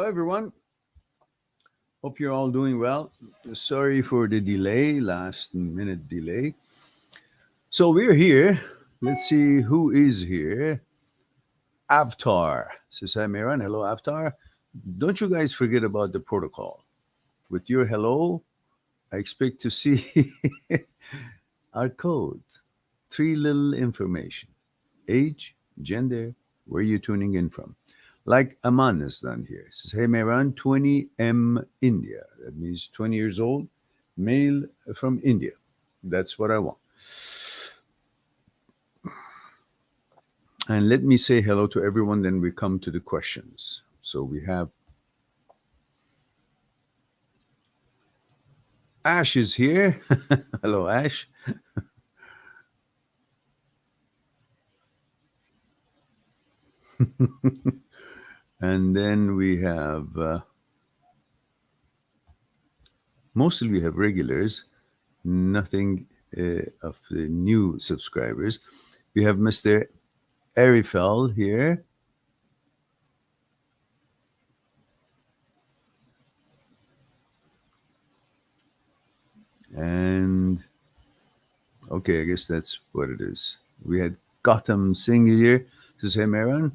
everyone. Hope you're all doing well. Sorry for the delay, last minute delay. So we're here. Let's see who is here. Avatar says, hi, Miran. Hello, Avatar. Don't you guys forget about the protocol. With your hello, I expect to see our code. Three little information: age, gender, where you tuning in from. Like Aman has done here. Says, hey, Mehran, 20M India. That means 20 years old, male from India. That's what I want. And let me say hello to everyone, then we come to the questions. So we have Ash is here. Hello, Ash. And then we have, mostly we have regulars, nothing of the new subscribers. We have Mr. Arifel here. And okay, I guess that's what it is. We had Gautam Singh here. Says, hey, Meran.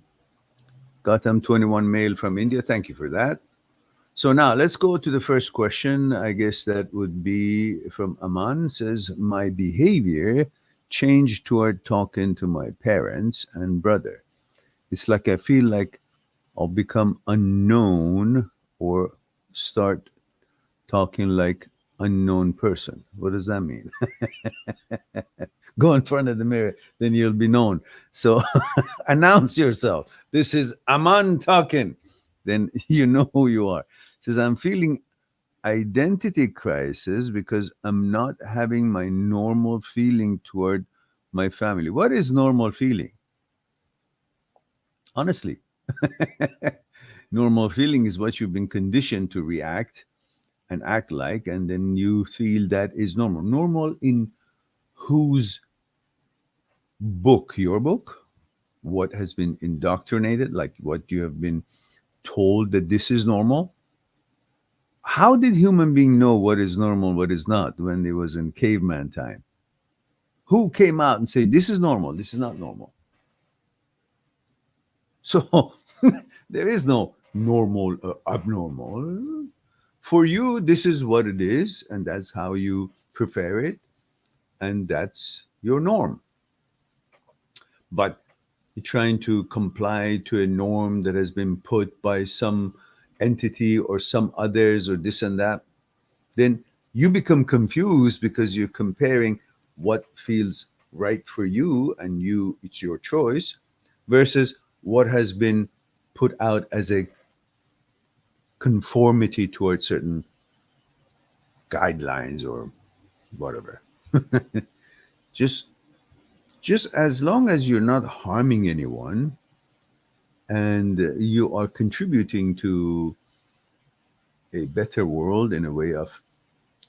Gautam, 21 male from India. Thank you for that. So now let's go to the first question. I guess that would be from Aman. Says, my behavior changed toward talking to my parents and brother. It's like I feel like I'll become unknown or start talking like unknown person. What does that mean? Go in front of the mirror, then you'll be known. So announce yourself. This is Aman talking. Then you know who you are. Says, I'm feeling identity crisis because I'm not having my normal feeling toward my family. What is normal feeling? Honestly, normal feeling is what you've been conditioned to react and act like, and then you feel that is normal. Normal in whose book? Your book? What has been indoctrinated? Like what you have been told that this is normal? How did human being know what is normal, what is not when they was in caveman time? Who came out and said, this is normal, this is not normal? So there is no normal, abnormal. For you, this is what it is, and that's how you prefer it, and that's your norm. But you're trying to comply to a norm that has been put by some entity or some others or this and that, then you become confused because you're comparing what feels right for you and it's your choice versus what has been put out as a conformity towards certain guidelines or whatever. just as long as you're not harming anyone and you are contributing to a better world in a way of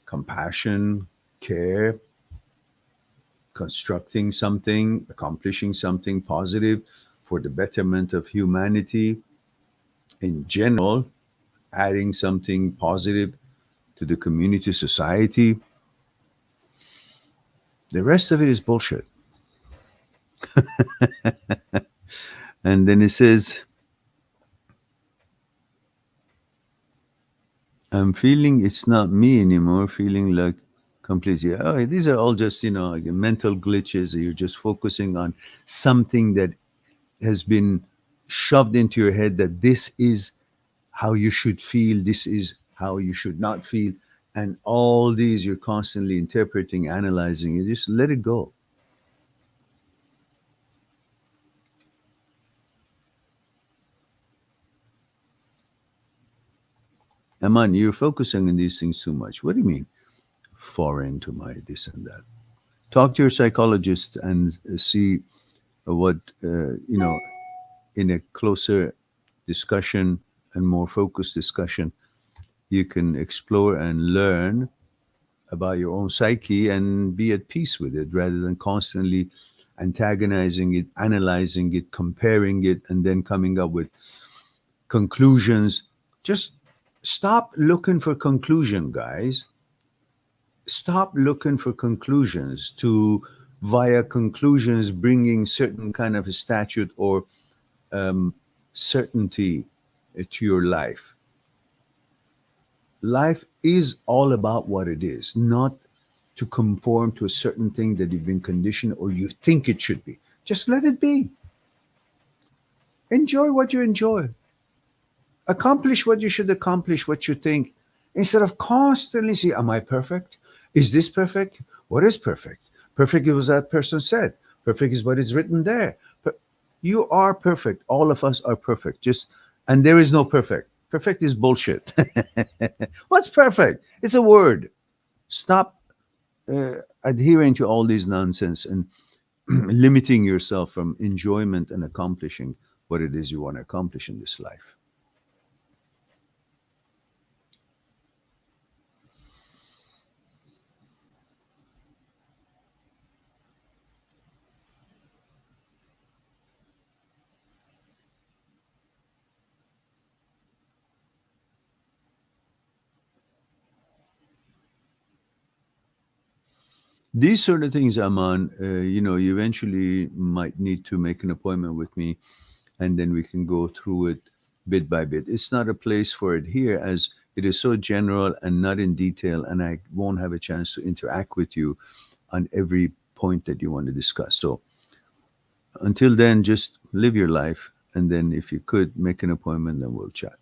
compassion, care, constructing something, accomplishing something positive for the betterment of humanity in general, adding something positive to the community, society. The rest of it is bullshit. And then it says, I'm feeling it's not me anymore, feeling like completely. Oh, these are all just, like mental glitches. You're just focusing on something that has been shoved into your head that this is how you should feel, this is how you should not feel. And all these you're constantly interpreting, analyzing. You just let it go. Aman, you're focusing on these things too much. What do you mean? Foreign to my this and that. Talk to your psychologist and see what, in a closer discussion and more focused discussion, you can explore and learn about your own psyche and be at peace with it rather than constantly antagonizing it, analyzing it, comparing it, and then coming up with conclusions Just stop looking for conclusion, guys. Stop looking for conclusions to via conclusions bringing certain kind of a statute or um, certainty to your life. Life is all about what it is, not to conform to a certain thing that you've been conditioned or you think it should be. Just let it be. Enjoy what you enjoy. Accomplish what you should accomplish, what you think, instead of constantly say, am I perfect? Is this perfect? What is perfect? Perfect is what that person said. Perfect is what is written there. You are perfect. All of us are perfect. And there is no perfect. Perfect is bullshit. What's perfect? It's a word. Stop adhering to all these nonsense and limiting yourself from enjoyment and accomplishing what it is you want to accomplish in this life. These sort of things, Aman, you eventually might need to make an appointment with me, and then we can go through it bit by bit. It's not a place for it here, as it is so general and not in detail, and I won't have a chance to interact with you on every point that you want to discuss. So until then, just live your life, and then if you could make an appointment, then we'll chat.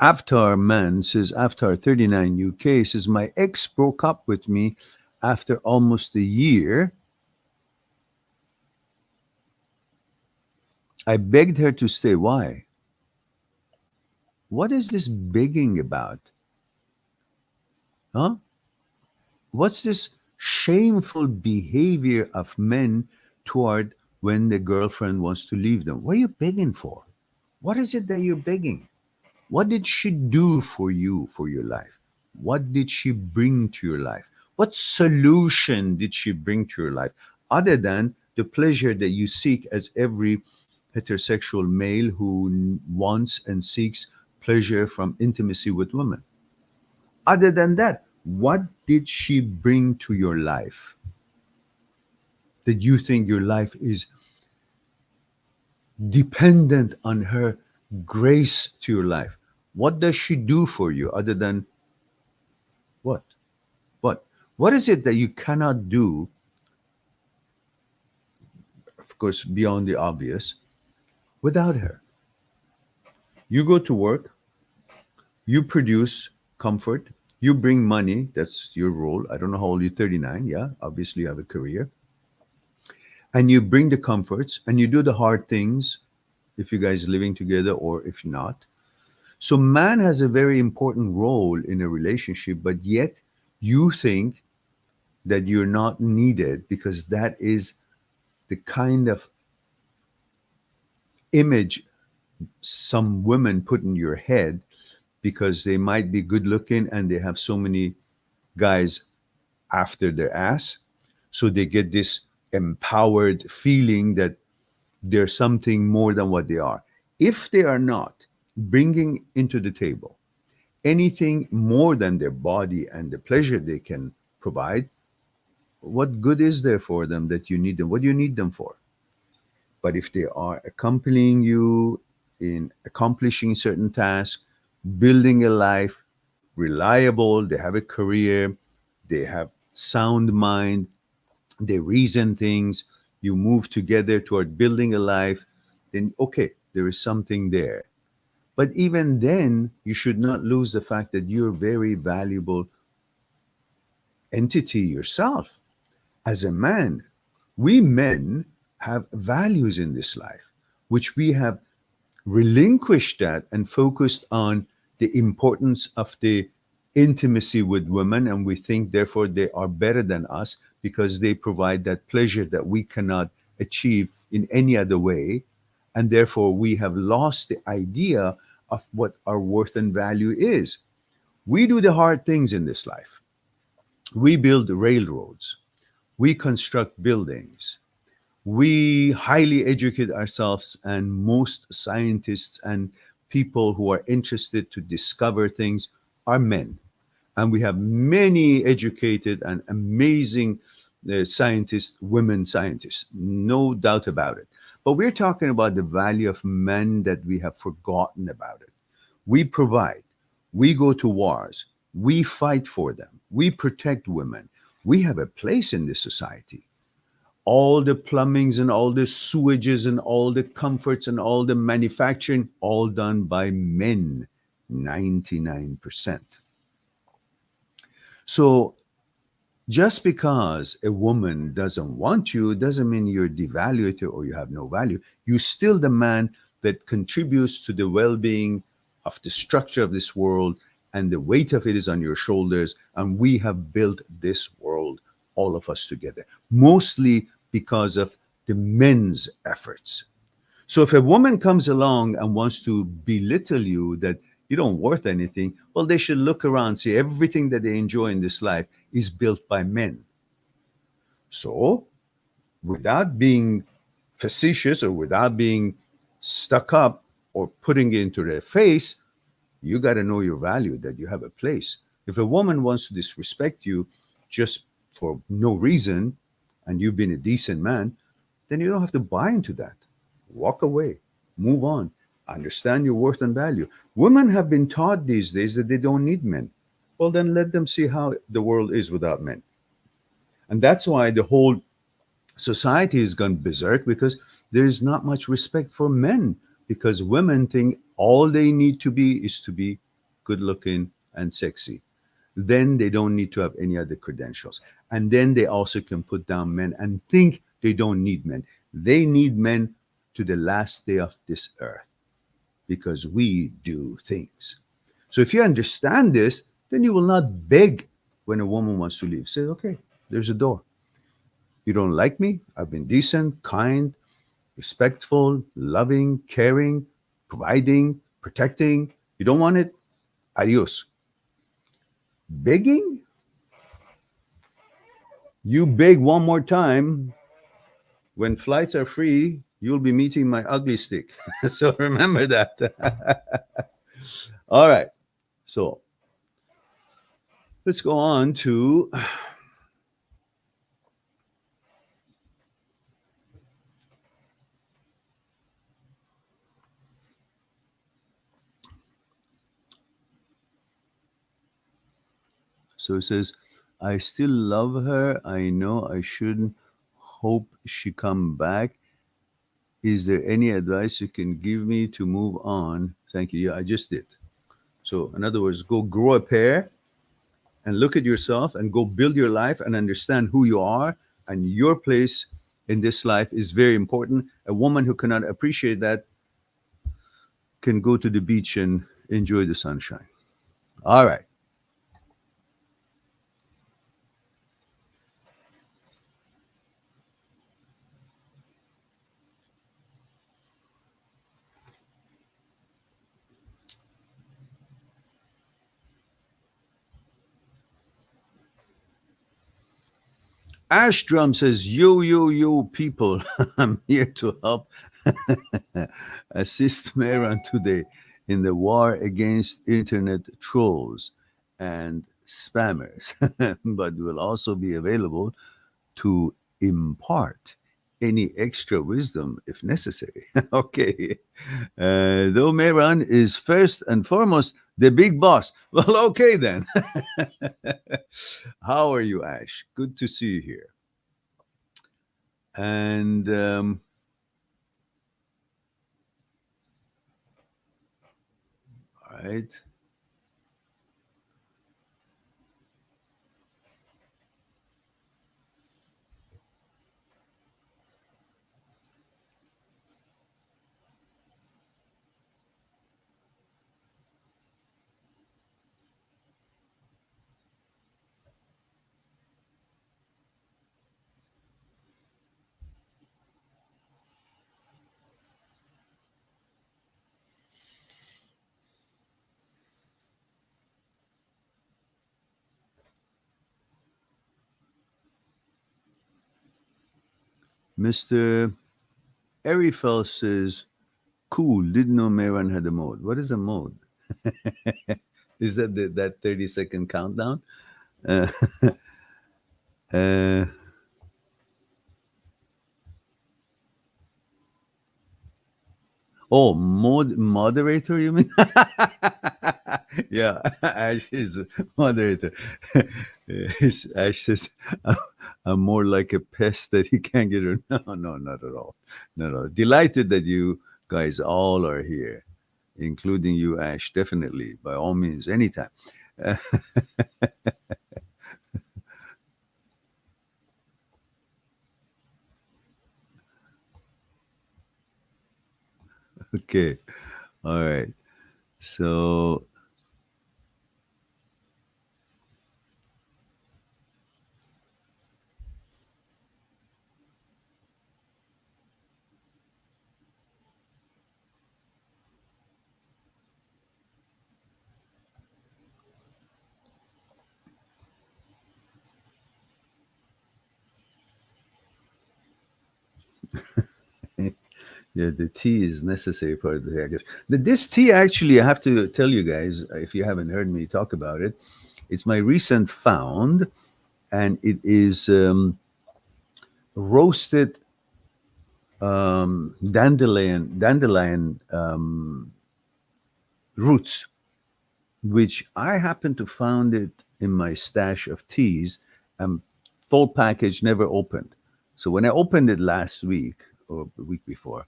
Avatar Man says, Avatar 39 UK says, my ex broke up with me after almost a year. I begged her to stay. Why? What is this begging about? Huh? What's this shameful behavior of men toward when the girlfriend wants to leave them? What are you begging for? What is it that you're begging? What did she do for you for your life? What did she bring to your life? What solution did she bring to your life other than the pleasure that you seek as every heterosexual male who wants and seeks pleasure from intimacy with women? Other than that, what did she bring to your life that you think your life is dependent on her grace to your life? What does she do for you other than what? What? What is it that you cannot do, of course, beyond the obvious, without her? You go to work, you produce comfort, you bring money, that's your role. I don't know how old you're, 39, yeah, obviously you have a career. And you bring the comforts and you do the hard things if you guys living together or if not. So man has a very important role in a relationship, but yet you think that you're not needed because that is the kind of image some women put in your head because they might be good looking and they have so many guys after their ass. So they get this empowered feeling that they're something more than what they are. If they are not bringing into the table anything more than their body and the pleasure they can provide, what good is there for them that you need them? What do you need them for? But if they are accompanying you in accomplishing certain tasks, building a life, reliable, they have a career, they have sound mind, they reason things, you move together toward building a life, then okay, there is something there. But even then, you should not lose the fact that you're a very valuable entity yourself. As a man, we men have values in this life, which we have relinquished that and focused on the importance of the intimacy with women. And we think, therefore, they are better than us because they provide that pleasure that we cannot achieve in any other way. And therefore, we have lost the idea of what our worth and value is. We do the hard things in this life. We build railroads. We construct buildings. We highly educate ourselves, and most scientists and people who are interested to discover things are men. And we have many educated and amazing scientists, women scientists, no doubt about it. But we're talking about the value of men that we have forgotten about it. We provide, we go to wars, we fight for them, we protect women. We have a place in this society. All the plumbings and all the sewages and all the comforts and all the manufacturing, all done by men, 99%. So just because a woman doesn't want you doesn't mean you're devalued or you have no value. You're still the man that contributes to the well-being of the structure of this world, and the weight of it is on your shoulders. And we have built this world, all of us together, mostly because of the men's efforts. So if a woman comes along and wants to belittle you, that you don't worth anything, well, they should look around, see everything that they enjoy in this life is built by men. So without being facetious or without being stuck up or putting it into their face, you got to know your value, that you have a place. If a woman wants to disrespect you just for no reason, and you've been a decent man, then you don't have to buy into that. Walk away, move on, understand your worth and value. Women have been taught these days that they don't need men. Well, then let them see how the world is without men. And that's why the whole society has gone berserk, because there's not much respect for men, because women think all they need to be good looking and sexy. Then they don't need to have any other credentials. And then they also can put down men and think they don't need men. They need men to the last day of this earth, because we do things. So if you understand this, then you will not beg when a woman wants to leave. Say, okay, there's a door. You don't like me? I've been decent, kind, respectful, loving, caring, providing, protecting. You don't want it? Adios. Begging? You beg one more time, when flights are free, you'll be meeting my ugly stick. So remember that. All right. So let's go on to. So it says, I still love her. I know I shouldn't. Hope she come back. Is there any advice you can give me to move on? Thank you. Yeah, I just did. So in other words, go grow a pair and look at yourself and go build your life and understand who you are, and your place in this life is very important. A woman who cannot appreciate that can go to the beach and enjoy the sunshine. All right. Ashdrum says, yo, yo, yo, people, I'm here to help assist Mehran today in the war against internet trolls and spammers, but will also be available to impart any extra wisdom if necessary. Okay. Though Mehran is first and foremost the big boss. Well, okay then. How are you, Ash? Good to see you here. And all right. Mr. Erifel says, cool. Didn't know Meran had a mode. What is a mode? Is that that 30-second countdown? Uh, uh, oh, moderator, you mean? Yeah, Ash is a moderator. Ash says, I'm more like a pest that he can't get rid of. No, no, not at all. Not at all. Delighted that you guys all are here, including you, Ash. Definitely, by all means, anytime. Okay, all right. So, yeah, the tea is necessary part of the day, I guess. This tea, actually, I have to tell you guys, if you haven't heard me talk about it, it's my recent found, and it is roasted dandelion roots, which I happen to found it in my stash of teas, and full package, never opened. So when I opened it last week or the week before,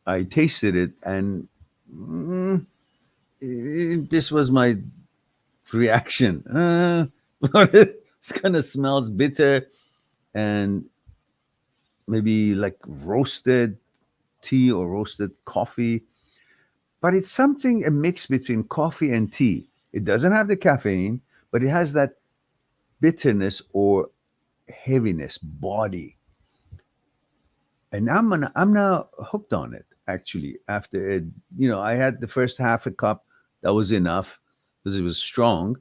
I tasted it, and mm, this was my reaction. It kind of smells bitter and maybe like roasted tea or roasted coffee, but it's something a mix between coffee and tea. It doesn't have the caffeine, but it has that bitterness or heaviness, body. And I'm now hooked on it. Actually, after it, I had the first half a cup. That was enough because it was strong,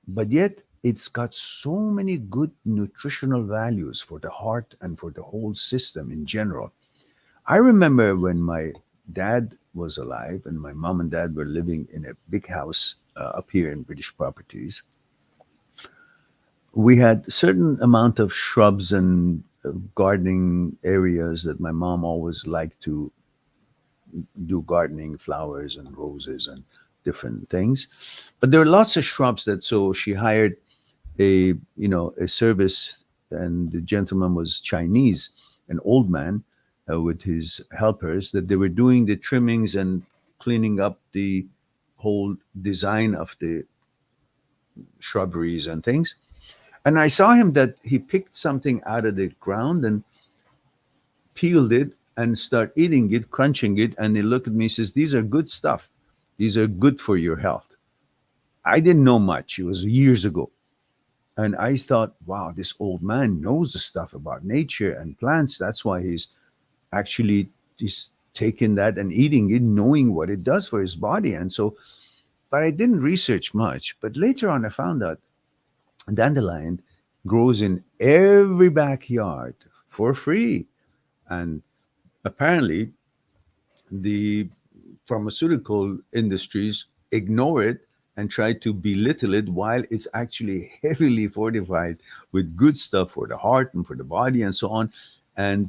but yet it's got so many good nutritional values for the heart and for the whole system in general. I remember when my dad was alive and my mom and dad were living in a big house up here in British properties. We had certain amount of shrubs and gardening areas that my mom always liked to do gardening, flowers and roses and different things. But there were lots of shrubs that, so she hired a service, and the gentleman was Chinese, an old man, with his helpers, that they were doing the trimmings and cleaning up the whole design of the shrubberies and things. And I saw him that he picked something out of the ground and peeled it and start eating it, crunching it, and he looked at me and says, "These are good stuff. These are good for your health." I didn't know much. It was years ago. And I thought, wow, this old man knows the stuff about nature and plants. That's why he's taking that and eating it, knowing what it does for his body. And so, but I didn't research much. But later on, I found out dandelion grows in every backyard for free. And apparently, the pharmaceutical industries ignore it and try to belittle it, while it's actually heavily fortified with good stuff for the heart and for the body and so on. And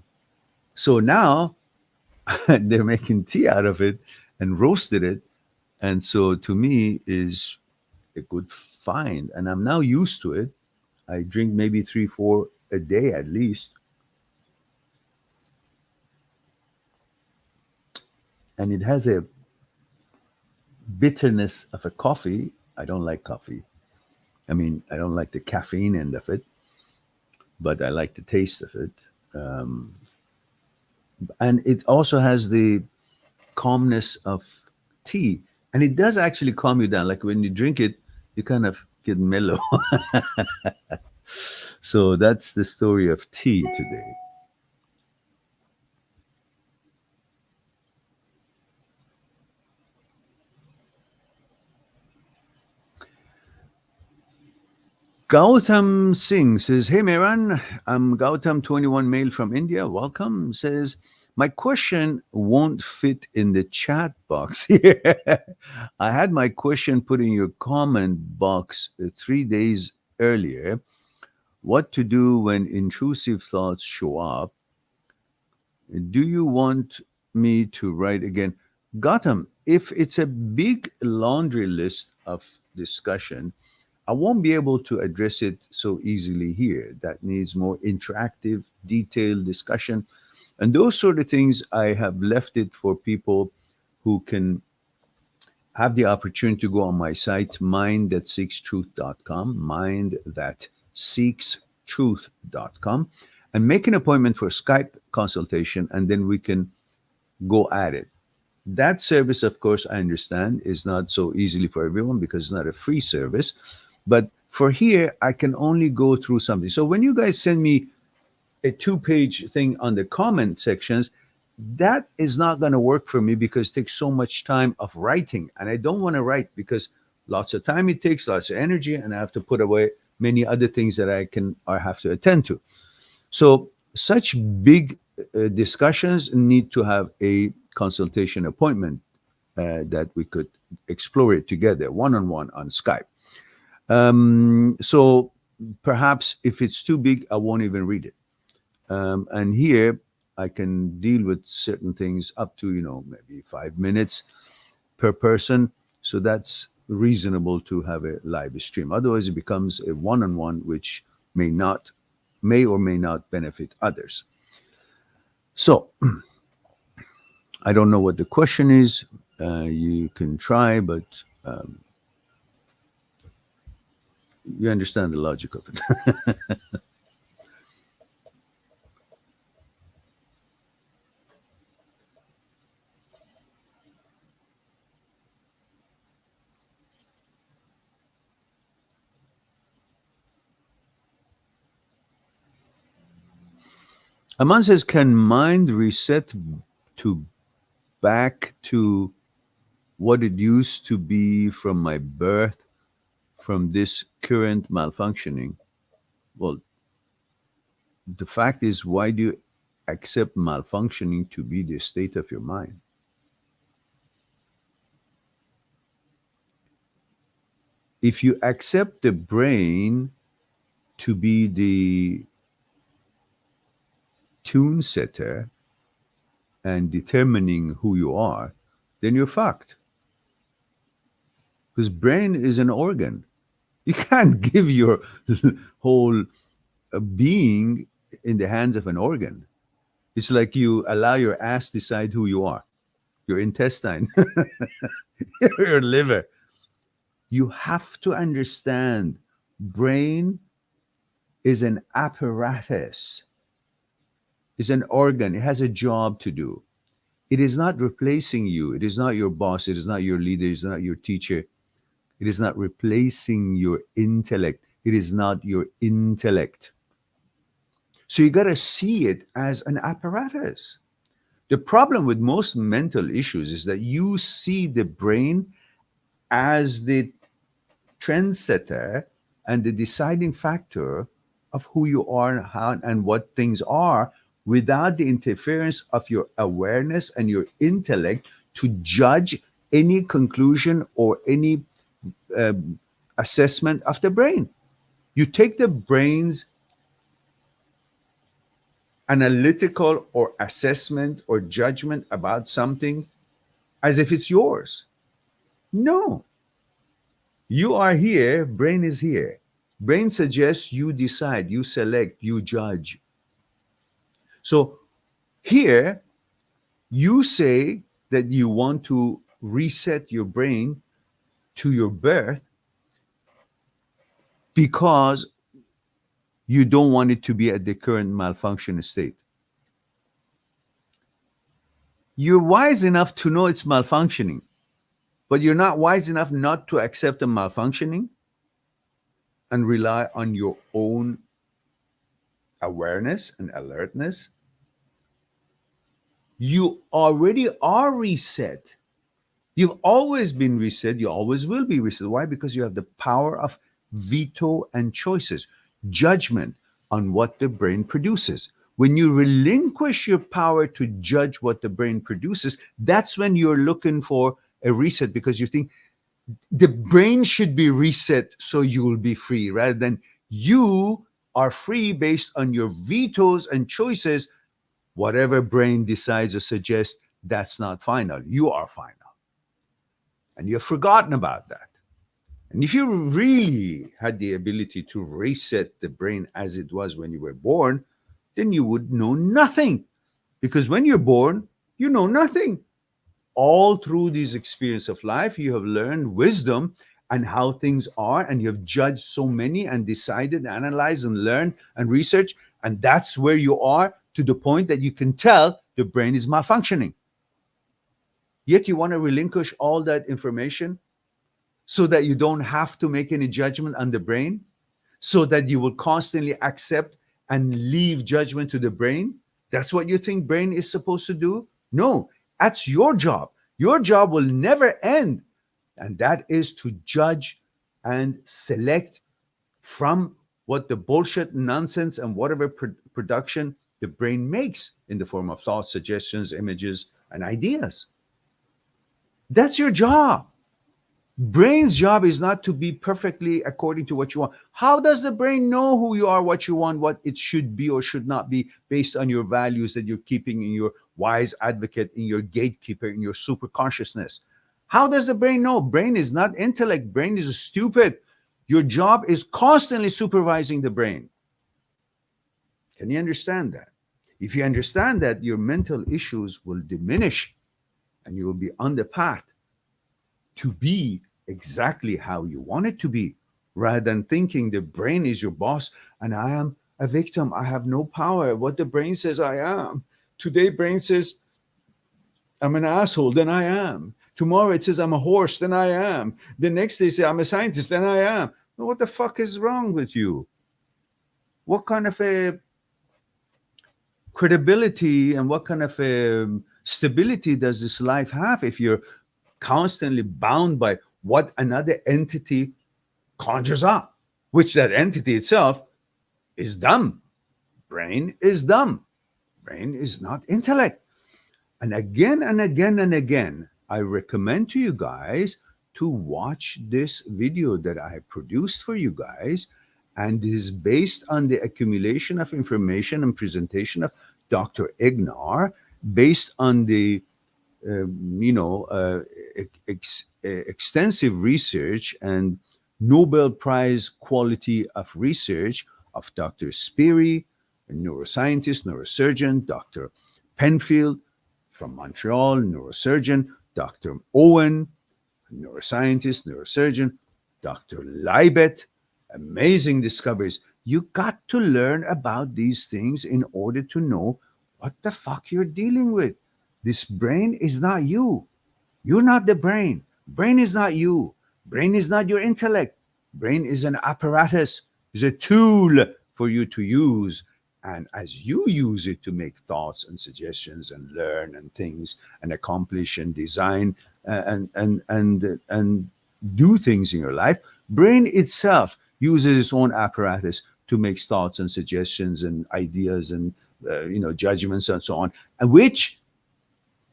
so now they're making tea out of it and roasted it. And so to me is a good find. And I'm now used to it. I drink maybe three, four a day at least. And it has a bitterness of a coffee. I don't like coffee. I mean, I don't like the caffeine end of it, but I like the taste of it. Um, and it also has the calmness of tea. And it does actually calm you down. Like when you drink it, you kind of get mellow. So that's the story of tea today. Gautam Singh says, "Hey Meran, I'm Gautam, 21 male from India. Welcome." Says, My question won't fit in the chat box here. I had my question put in your comment box 3 days earlier. What to do when intrusive thoughts show up? Do you want me to write again? Gotham, if it's a big laundry list of discussion, I won't be able to address it so easily here. That needs more interactive, detailed discussion. And those sort of things, I have left it for people who can have the opportunity to go on my site, mindthatseekstruth.com, mindthatseekstruth.com, and make an appointment for Skype consultation, and then we can go at it. That service, of course, I understand is not so easily for everyone because it's not a free service. But for here, I can only go through something. So when you guys send me a 2-page thing on the comment sections, that is not going to work for me because it takes so much time of writing. And I don't want to write because lots of time it takes, lots of energy, and I have to put away many other things that I can or have to attend to. So such big discussions need to have a consultation appointment that we could explore it together, one-on-one on Skype. So perhaps if it's too big, I won't even read it. And here I can deal with certain things up to, maybe 5 minutes per person. So that's reasonable to have a live stream. Otherwise, it becomes a one-on-one, which may or may not benefit others. So I don't know what the question is. You can try, but you understand the logic of it. Aman says, can mind reset to back to what it used to be from my birth, from this current malfunctioning? Well, the fact is, why do you accept malfunctioning to be the state of your mind? If you accept the brain to be the tune setter and determining who you are, then you're fucked. Because brain is an organ. You can't give your whole being in the hands of an organ. It's like you allow your ass decide who you are, your intestine, your liver. You have to understand brain is an apparatus, is an organ. It has a job to do. It is not replacing you. It is not your boss. It is not your leader. It is not your teacher. It is not replacing your intellect. It is not your intellect. So you got to see it as an apparatus. The problem with most mental issues is that you see the brain as the trendsetter and the deciding factor of who you are and how and what things are, without the interference of your awareness and your intellect to judge any conclusion or any assessment of the brain. You take the brain's analytical or assessment or judgment about something as if it's yours. No. You are here, brain is here. Brain suggests, you decide, you select, you judge. So here, you say that you want to reset your brain to your birth because you don't want it to be at the current malfunction state. You're wise enough to know it's malfunctioning, but you're not wise enough not to accept the malfunctioning and rely on your own awareness and alertness. You already are reset. You've always been reset. You always will be reset. Why? Because you have the power of veto and choices, judgment on what the brain produces. When you relinquish your power to judge what the brain produces, that's when you're looking for a reset, because you think the brain should be reset so you will be free, rather than you are free based on your vetoes and choices. Whatever brain decides or suggests, that's not final. You are final. And you've forgotten about that. And if you really had the ability to reset the brain as it was when you were born, then you would know nothing. Because when you're born, you know nothing. All through this experience of life, you have learned wisdom and how things are, and you have judged so many and decided, analyzed, and learned and researched. And that's where you are, to the point that you can tell the brain is malfunctioning. Yet you want to relinquish all that information so that you don't have to make any judgment on the brain, so that you will constantly accept and leave judgment to the brain. That's what you think brain is supposed to do? No, that's your job. Your job will never end. And that is to judge and select from what the bullshit, nonsense, and whatever production the brain makes in the form of thoughts, suggestions, images, and ideas. That's your job. Brain's job is not to be perfectly according to what you want. How does the brain know who you are, what you want, what it should be or should not be, based on your values that you're keeping in your wise advocate, in your gatekeeper, in your super consciousness? How does the brain know? Brain is not intellect. Brain is stupid. Your job is constantly supervising the brain. Can you understand that? If you understand that, your mental issues will diminish and you will be on the path to be exactly how you want it to be, rather than thinking the brain is your boss and I am a victim. I have no power. What the brain says I am. Today, brain says I'm an asshole, then I am. Tomorrow it says I'm a horse, then I am. The next day say I'm a scientist, then I am. What the fuck is wrong with you? What kind of a credibility and what kind of a stability does this life have if you're constantly bound by what another entity conjures up, which that entity itself is dumb. Brain is dumb. Brain is not intellect. And again and again and again, I recommend to you guys to watch this video that I produced for you guys. And this is based on the accumulation of information and presentation of Dr. Ignar, based on the extensive research and Nobel Prize quality of research of Dr. Speary, a neuroscientist, neurosurgeon, Dr. Penfield from Montreal, neurosurgeon, Dr. Owen, neuroscientist, neurosurgeon, Dr. Leibet, amazing discoveries. You got to learn about these things in order to know what the fuck you're dealing with. This brain is not you. You're not the brain. Brain is not you. Brain is not your intellect. Brain is an apparatus, is a tool for you to use. And as you use it to make thoughts and suggestions and learn and things and accomplish and design and do things in your life, brain itself uses its own apparatus to make thoughts and suggestions and ideas and judgments and so on, and which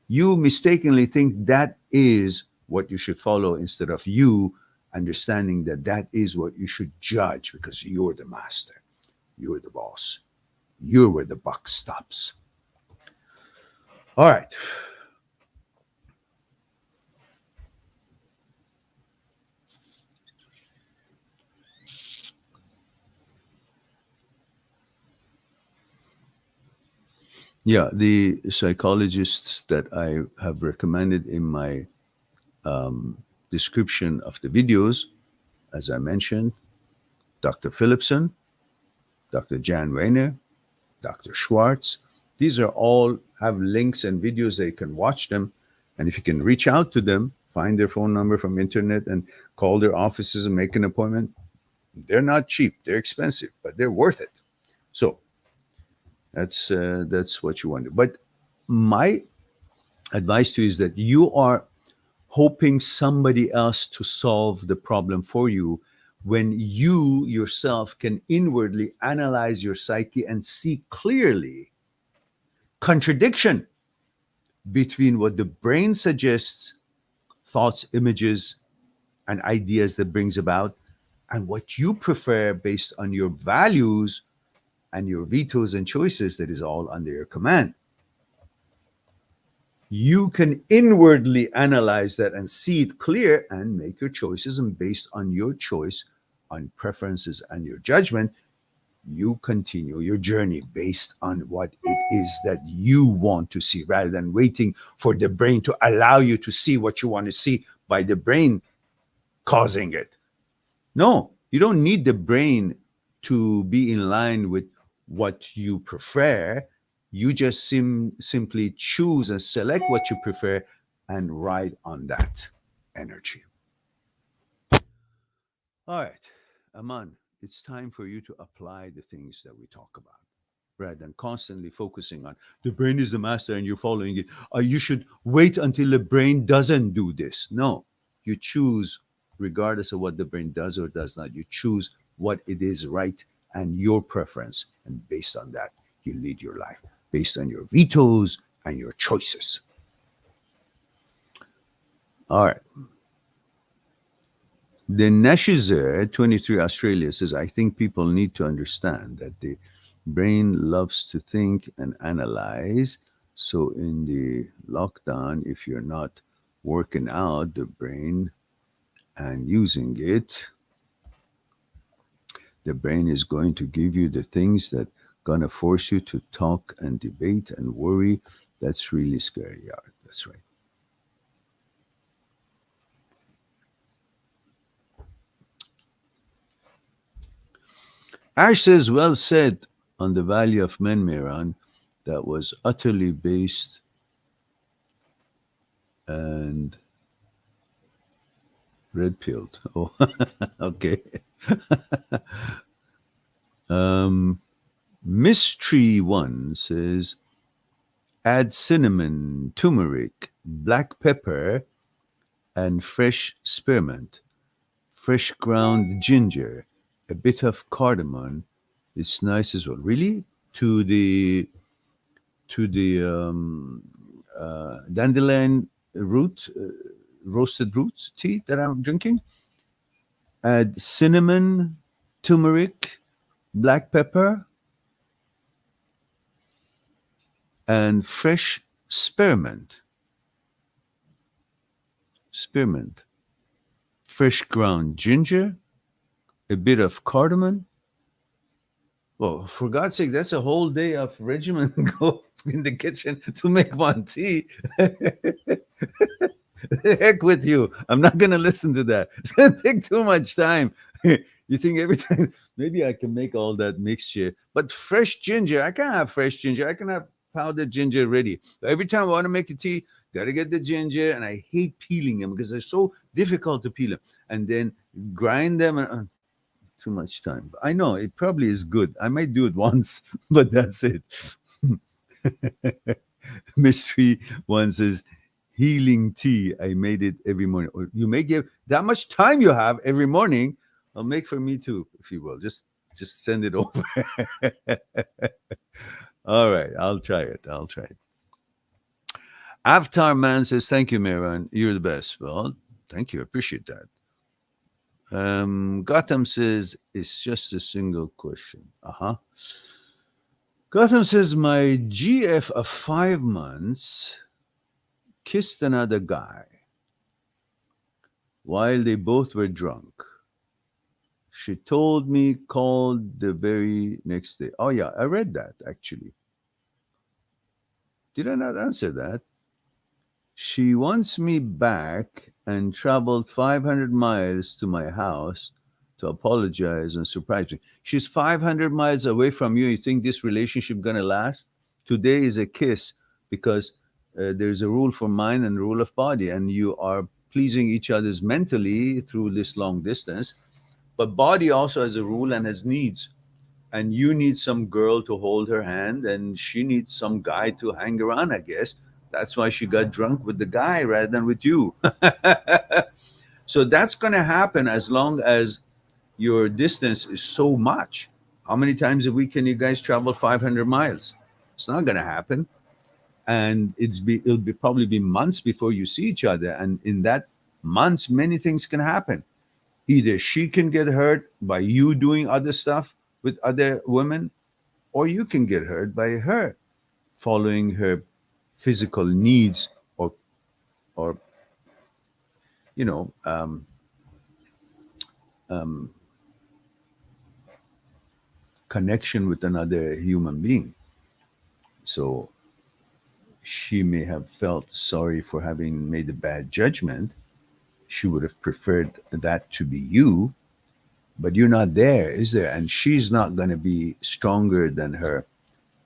you mistakenly think that is what you should follow, instead of you understanding that that is what you should judge, because you're the master, you're the boss, you're where the buck stops. All right. Yeah, the psychologists that I have recommended in my description of the videos, as I mentioned, Dr. Philipson, Dr. Jan Weiner, Dr. Schwartz. These are all have links and videos that you can watch them. And if you can reach out to them, find their phone number from internet and call their offices and make an appointment. They're not cheap, they're expensive, but they're worth it. So that's what you want to do. But my advice to you is that you are hoping somebody else to solve the problem for you, when you yourself can inwardly analyze your psyche and see clearly contradiction between what the brain suggests, thoughts, images, and ideas that brings about, and what you prefer based on your values and your vetoes and choices that is all under your command. You can inwardly analyze that and see it clear and make your choices. And based on your choice, on preferences and your judgment, you continue your journey based on what it is that you want to see, rather than waiting for the brain to allow you to see what you want to see by the brain causing it. No, you don't need the brain to be in line with what you prefer. You just simply choose and select what you prefer and ride on that energy. All right, Aman, it's time for you to apply the things that we talk about, rather than constantly focusing on the brain is the master and you're following it. You should wait until the brain doesn't do this. No, you choose, regardless of what the brain does or does not, you choose what it is right and your preference. And based on that, you lead your life based on your vetoes and your choices. All right. The Nashizer 23 Australia says, I think people need to understand that the brain loves to think and analyze. So in the lockdown, if you're not working out the brain and using it, the brain is going to give you the things that going to force you to talk and debate and worry. That's really scary. Yeah, that's right. Ash says, well said on the value of men, Mehran, that was utterly based and red pilled. Oh, okay. Mystery One says, add cinnamon, turmeric, black pepper, and fresh spearmint, fresh ground ginger, a bit of cardamom. It's nice as well. Really? To the dandelion root, roasted roots tea that I'm drinking. Add cinnamon, turmeric, black pepper, and fresh spearmint. Spearmint, fresh ground ginger, a bit of cardamom. Well, for God's sake, that's a whole day of regimen go in the kitchen to make one tea. Heck with you. I'm not going to listen to that. It's going to take too much time. You think every time, maybe I can make all that mixture. But fresh ginger, I can't have fresh ginger. I can have powdered ginger ready. Every time I want to make a tea, got to get the ginger. And I hate peeling them because they're so difficult to peel them. And then grind them. And too much time. I know it probably is good. I might do it once, but that's it. Mystery One says, healing tea. I made it every morning. Or you may give that much time you have every morning. I'll make for me too, if you will. Just send it over. All right, I'll try it. Avatar Man says, thank you, Mehran. You're the best. Well, thank you. I appreciate that. Gotham says, it's just a single question. Gotham says, my GF of 5 months kissed another guy while they both were drunk. She told me, called the very next day. Oh, yeah, I read that actually. Did I not answer that? She wants me back and traveled 500 miles to my house to apologize and surprise me. She's 500 miles away from you. You think this relationship gonna last? Today is a kiss because there's a rule for mind and rule of body, and you are pleasing each other's mentally through this long distance. But body also has a rule and has needs. And you need some girl to hold her hand, and she needs some guy to hang around, I guess. That's why she got drunk with the guy rather than with you. So that's going to happen as long as your distance is so much. How many times a week can you guys travel 500 miles? It's not going to happen. and it'll be probably be months before you see each other, and in that months many things can happen. Either she can get hurt by you doing other stuff with other women, or you can get hurt by her following her physical needs, or you know um, um, connection with another human being. So she may have felt sorry for having made a bad judgment. She would have preferred that to be you, but you're not there, is there? And she's not going to be stronger than her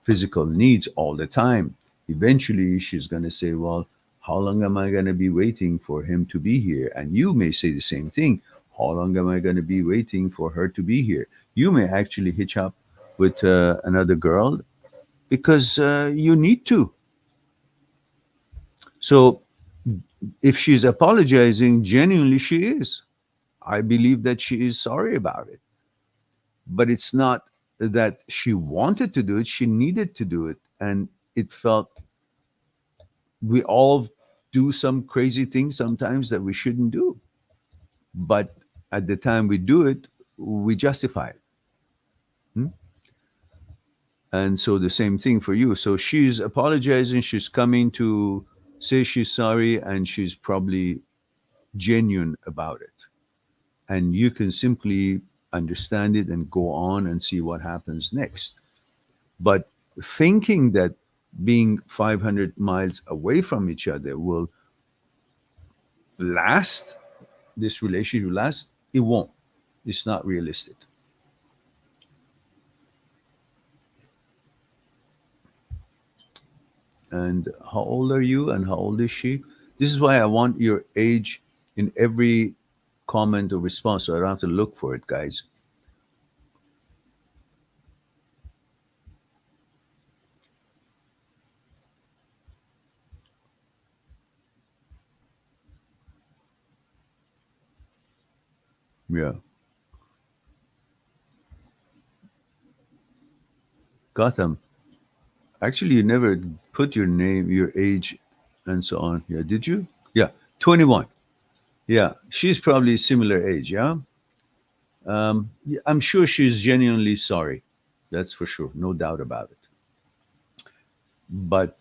physical needs all the time. Eventually, she's going to say, well, how long am I going to be waiting for him to be here? And you may say the same thing. How long am I going to be waiting for her to be here? You may actually hitch up with another girl because you need to. So if she's apologizing, genuinely she is. I believe that she is sorry about it. But it's not that she wanted to do it, she needed to do it. And it felt, we all do some crazy things sometimes that we shouldn't do. But at the time we do it, we justify it. Hmm? And so the same thing for you. So she's apologizing, she's coming to say she's sorry, and she's probably genuine about it. And you can simply understand it and go on and see what happens next. But thinking that being 500 miles away from each other will last, this relationship will last, it won't. It's not realistic. And how old are you and how old is she? This is why I want your age in every comment or response, so I don't have to look for it, guys. Yeah. Gotham. Actually, you never put your name, your age, and so on. Yeah, did you? Yeah, 21. Yeah, she's probably similar age. Yeah, yeah, I'm sure she's genuinely sorry. That's for sure, no doubt about it. But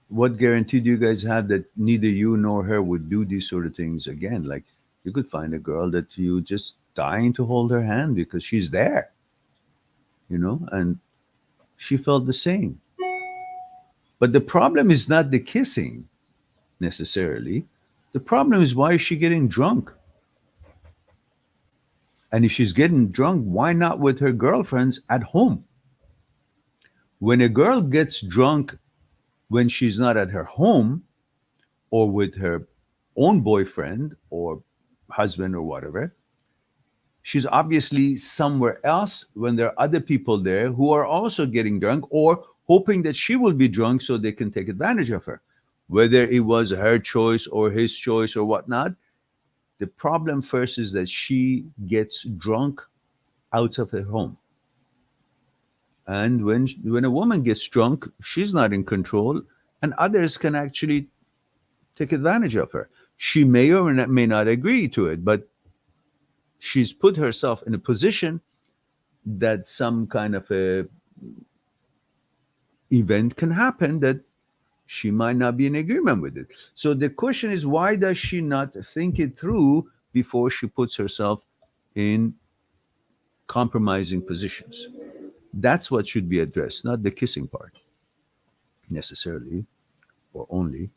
what guarantee do you guys have that neither you nor her would do these sort of things again? Like, you could find a girl that you just dying to hold her hand because she's there, and she felt the same. But the problem is not the kissing necessarily. The problem is, why is she getting drunk? And if she's getting drunk, why not with her girlfriends at home? When a girl gets drunk when she's not at her home or with her own boyfriend or husband or whatever, she's obviously somewhere else when there are other people there who are also getting drunk or hoping that she will be drunk so they can take advantage of her. Whether it was her choice or his choice or whatnot, the problem first is that she gets drunk out of her home. And when a woman gets drunk, she's not in control, and others can actually take advantage of her. She may or may not agree to it, but she's put herself in a position that some kind of a event can happen that she might not be in agreement with it. So the question is, why does she not think it through before she puts herself in compromising positions? That's what should be addressed, not the kissing part necessarily or only.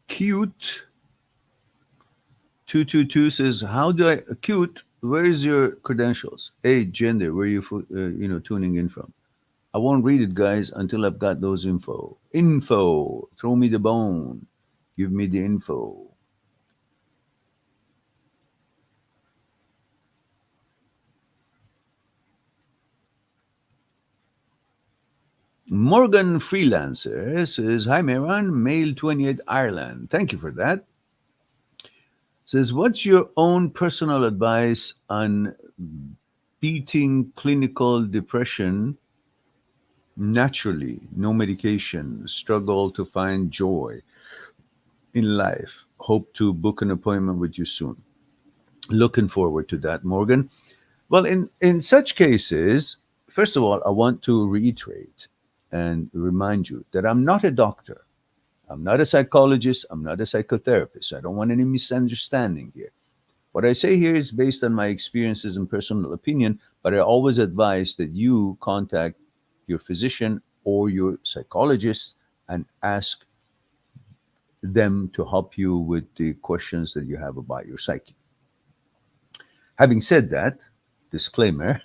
Cute 222 says, how do I cute, where is your credentials, age, gender, where you tuning in from? I won't read it, guys, until I've got those info. Info. Throw me the bone. Give me the info. Morgan Freelancer says, Hi, Meran, male 28, Ireland. Thank you for that. Says, what's your own personal advice on beating clinical depression naturally? No medication, struggle to find joy in life. Hope to book an appointment with you soon. Looking forward to that, Morgan. Well, in such cases, first of all, I want to reiterate and remind you that I'm not a doctor. I'm not a psychologist. I'm not a psychotherapist. I don't want any misunderstanding here. What I say here is based on my experiences and personal opinion, but I always advise that you contact your physician or your psychologist and ask them to help you with the questions that you have about your psyche. Having said that, disclaimer,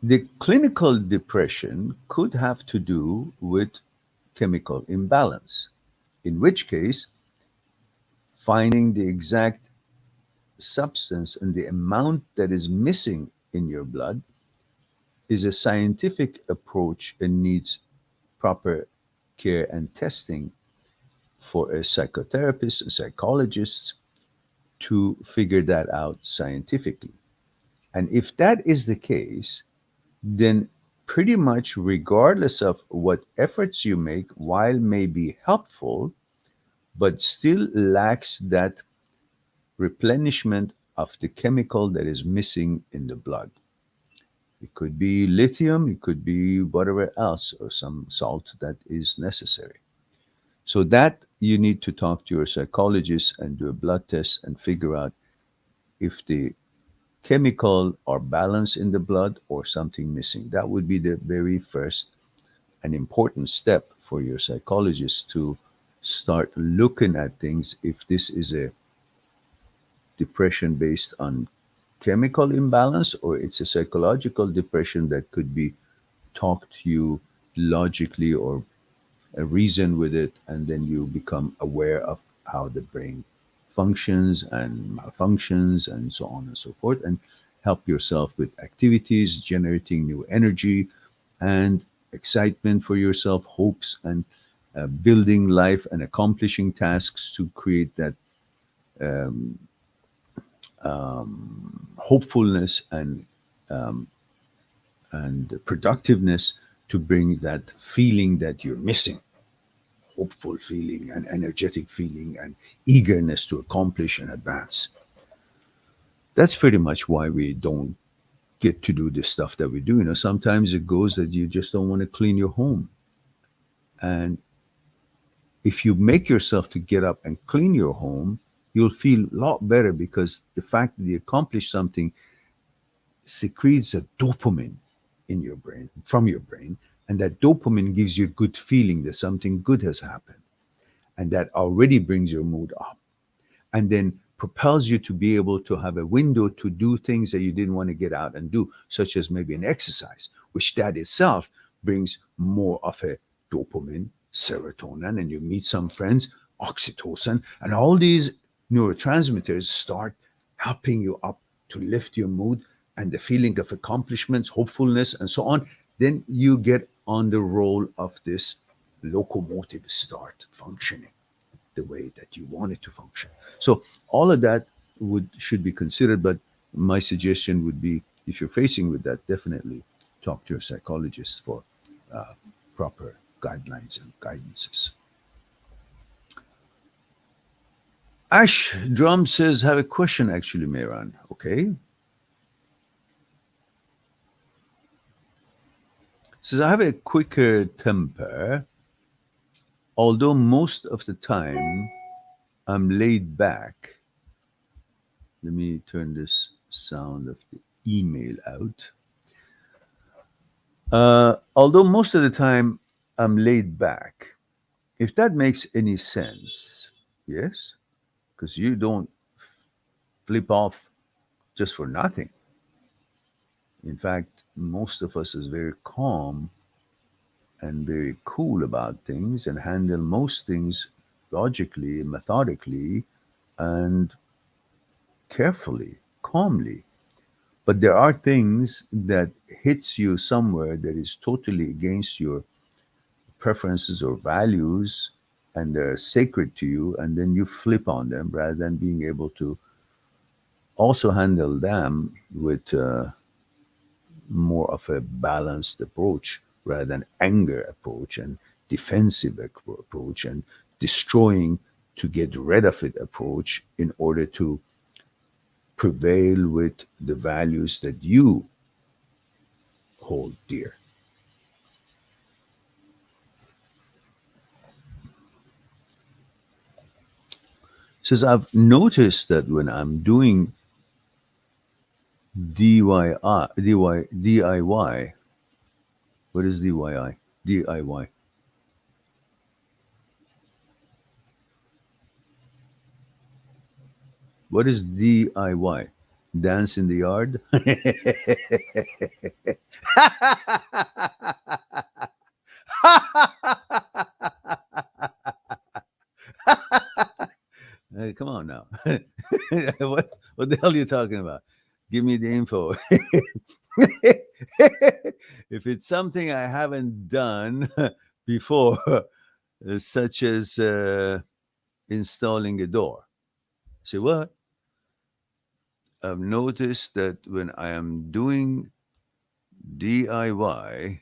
the clinical depression could have to do with chemical imbalance, in which case, finding the exact substance and the amount that is missing in your blood is a scientific approach and needs proper care and testing for a psychotherapist, a psychologist to figure that out scientifically. And if that is the case, then pretty much regardless of what efforts you make, while may be helpful, but still lacks that replenishment of the chemical that is missing in the blood. It could be lithium, it could be whatever else, or some salt that is necessary. So that you need to talk to your psychologist and do a blood test and figure out if the chemical or balance in the blood or something missing. That would be the very first and important step for your psychologist to start looking at things if this is a depression based on chemical imbalance or it's a psychological depression that could be talked to you logically or reason with it, and then you become aware of how the brain functions and malfunctions and so on and so forth, and help yourself with activities generating new energy and excitement for yourself, hopes, and building life and accomplishing tasks to create that hopefulness and productiveness to bring that feeling that you're missing, hopeful feeling and energetic feeling and eagerness to accomplish and advance. That's pretty much why we don't get to do the stuff that we do. Sometimes it goes that you just don't want to clean your home. And if you make yourself to get up and clean your home, you'll feel a lot better because the fact that you accomplished something secretes a dopamine in your brain, from your brain, and that dopamine gives you a good feeling that something good has happened. And that already brings your mood up and then propels you to be able to have a window to do things that you didn't want to get out and do, such as maybe an exercise, which that itself brings more of a dopamine, serotonin, and you meet some friends, oxytocin, and all these neurotransmitters start helping you up to lift your mood and the feeling of accomplishments, hopefulness, and so on. Then you get on the roll of this locomotive start functioning the way that you want it to function. So all of that would should be considered, but my suggestion would be if you're facing with that, definitely talk to your psychologist for uh, proper guidelines and guidances. Ash Drum says, have a question actually, Mehran. Okay. Says, I have a quicker temper, although most of the time I'm laid back. Let me turn this sound of the email out. Although most of the time I'm laid back, if that makes any sense, yes, because you don't flip off just for nothing. In fact, most of us is very calm and very cool about things and handle most things logically, methodically, and carefully, calmly. But there are things that hits you somewhere that is totally against your preferences or values, and they're sacred to you, and then you flip on them rather than being able to also handle them with more of a balanced approach rather than anger approach and defensive approach and destroying to get rid of it approach in order to prevail with the values that you hold dear. Says I've noticed that when I'm doing DIY, what is DIY? DIY. What is DIY? Dance in the yard? Hey, come on now. What the hell are you talking about? Give me the info. If it's something I haven't done before, such as installing a door. Say what? I've noticed that when I am doing DIY,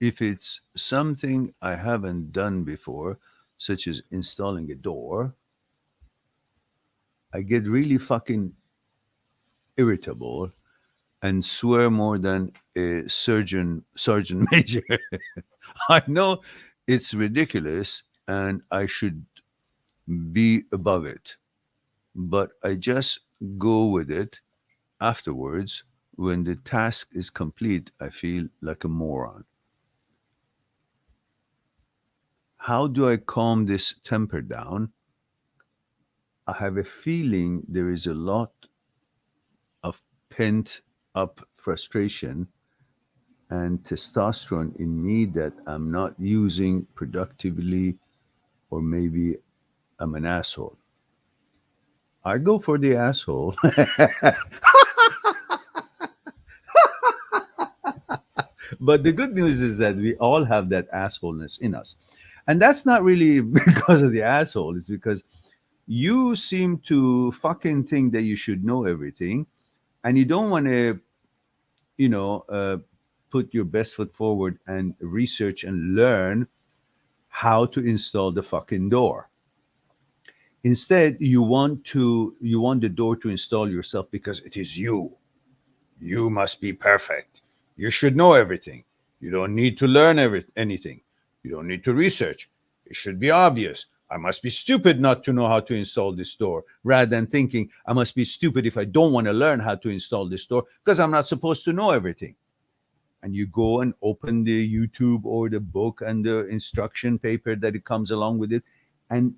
if it's something I haven't done before, such as installing a door, I get really fucking irritable and swear more than a sergeant major. I know it's ridiculous and I should be above it, but I just go with it. Afterwards, when the task is complete, I feel like a moron. How do I calm this temper down? I have a feeling there is a lot of pent up frustration and testosterone in me that I'm not using productively, or maybe I'm an asshole. I go for the asshole. But the good news is that we all have that assholeness in us. And that's not really because of the asshole, it's because you seem to fucking think that you should know everything and you don't want to, you know, put your best foot forward and research and learn how to install the fucking door. Instead, you want the door to install yourself because it is you. You must be perfect. You should know everything. You don't need to learn anything. You don't need to research. It should be obvious. I must be stupid not to know how to install this door, rather than thinking I must be stupid if I don't want to learn how to install this door because I'm not supposed to know everything. And you go and open the YouTube or the book and the instruction paper that it comes along with it, and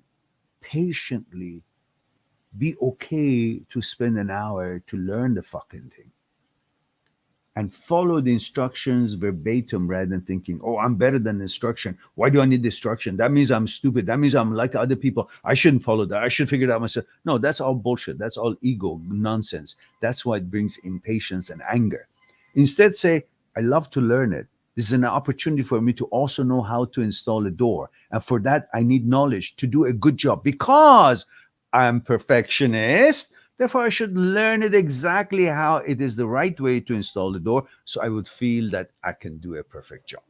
patiently be okay to spend an hour to learn the fucking thing and follow the instructions verbatim rather than thinking, oh, I'm better than the instruction. Why do I need the instruction? That means I'm stupid. That means I'm like other people. I shouldn't follow that. I should figure it out myself. No, that's all bullshit. That's all ego nonsense. That's why it brings impatience and anger. Instead, say, I love to learn it. This is an opportunity for me to also know how to install a door. And for that, I need knowledge to do a good job because I'm perfectionist. Therefore, I should learn it exactly how it is the right way to install the door so I would feel that I can do a perfect job.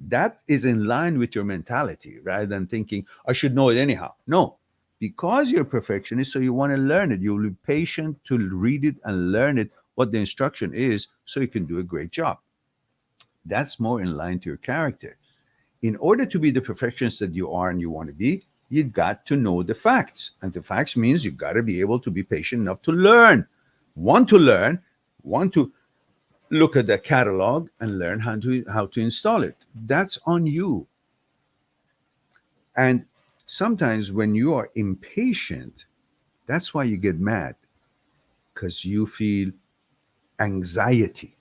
That is in line with your mentality rather than thinking, I should know it anyhow. No, because you're a perfectionist, so you want to learn it. You'll be patient to read it and learn it, what the instruction is, so you can do a great job. That's more in line to your character. In order to be the perfectionist that you are and you want to be, you got to know the facts. And the facts means you got to be able to be patient enough to learn, want to look at the catalog and learn how to install it. That's on you. And sometimes when you are impatient, that's why you get mad, because you feel anxiety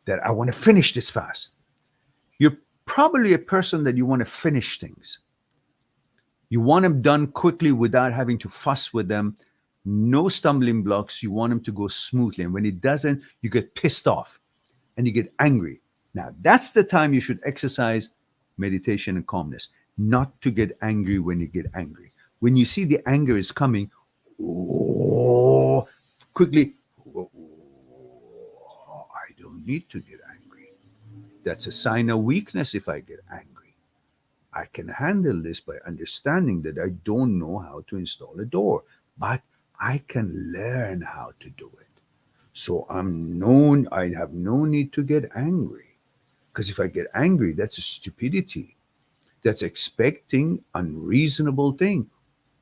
that I want to finish this fast. You're probably a person that you want to finish things. You want them done quickly without having to fuss with them. No stumbling blocks. You want them to go smoothly. And when it doesn't, you get pissed off and you get angry. Now, that's the time you should exercise meditation and calmness, not to get angry when you get angry. When you see the anger is coming, oh, quickly, oh, I don't need to get angry. That's a sign of weakness if I get angry. I can handle this by understanding that I don't know how to install a door, but I can learn how to do it. So I have no need to get angry. Because if I get angry, that's a stupidity. That's expecting unreasonable thing.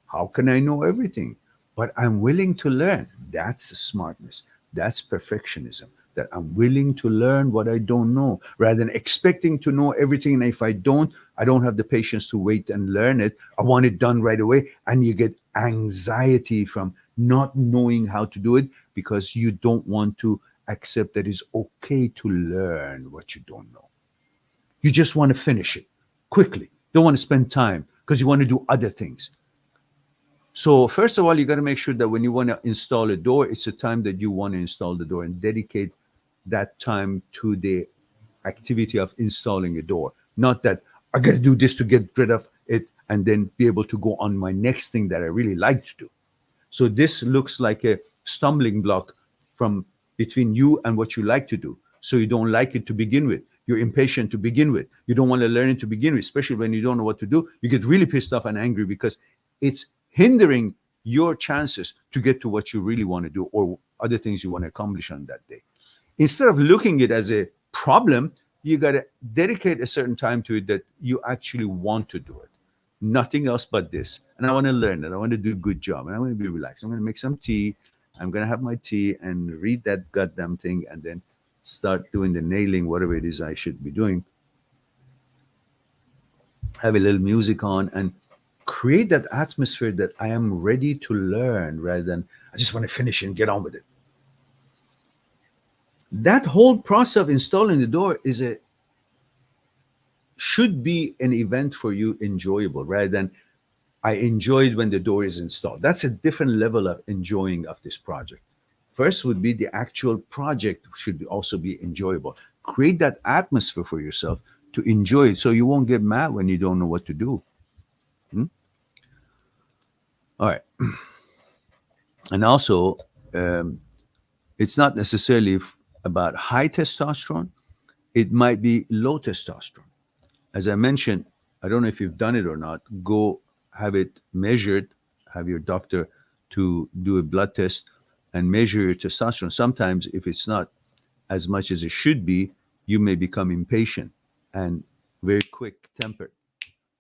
How can I know everything? But I'm willing to learn. That's smartness. That's perfectionism. That I'm willing to learn what I don't know rather than expecting to know everything. And if I don't have the patience to wait and learn it. I want it done right away. And you get anxiety from not knowing how to do it because you don't want to accept that it's okay to learn what you don't know. You just want to finish it quickly. Don't want to spend time because you want to do other things. So first of all, you got to make sure that when you want to install a door, it's a time that you want to install the door and dedicate that time to the activity of installing a door. Not that I got to do this to get rid of it and then be able to go on my next thing that I really like to do. So this looks like a stumbling block from between you and what you like to do. So you don't like it to begin with. You're impatient to begin with. You don't want to learn it to begin with, especially when you don't know what to do. You get really pissed off and angry because it's hindering your chances to get to what you really want to do or other things you want to accomplish on that day. Instead of looking at it as a problem, you got to dedicate a certain time to it that you actually want to do it. Nothing else but this. And I want to learn it. I want to do a good job. And I want to be relaxed. I'm going to make some tea. I'm going to have my tea and read that goddamn thing and then start doing the nailing, whatever it is I should be doing. Have a little music on and create that atmosphere that I am ready to learn rather than I just want to finish and get on with it. That whole process of installing the door should be an event for you enjoyable rather than I enjoyed when the door is installed. That's a different level of enjoying of this project. First would be the actual project should also be enjoyable. Create that atmosphere for yourself to enjoy it so you won't get mad when you don't know what to do. All right. And also, it's not necessarily about high testosterone. It might be low testosterone. As I mentioned, I don't know if you've done it or not. Go have it measured, have your doctor to do a blood test and measure your testosterone. Sometimes, if it's not as much as it should be, you may become impatient and very quick tempered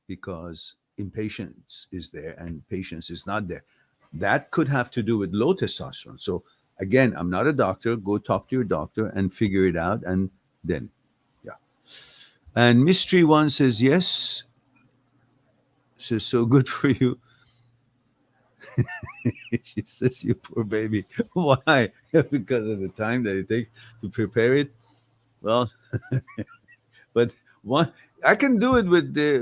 because impatience is there and patience is not there. That could have to do with low testosterone. So again, I'm not a doctor. Go talk to your doctor and figure it out. And then, yeah. And Mystery One says, yes. Says, so good for you. She says, you poor baby. Why? Because of the time that it takes to prepare it. Well, but one, I can do it with the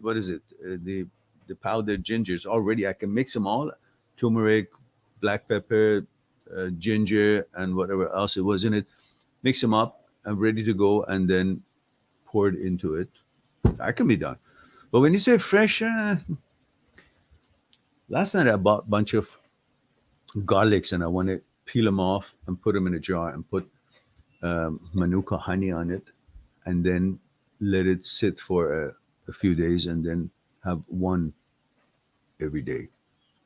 what is it? The powdered gingers already. I can mix them all, turmeric, black pepper, ginger, and whatever else it was in it. Mix them up. I'm ready to go, and then pour it into it. That can be done. But when you say fresh, last night I bought a bunch of garlics, and I want to peel them off and put them in a jar and put manuka honey on it, and then let it sit for a few days, and then have one every day.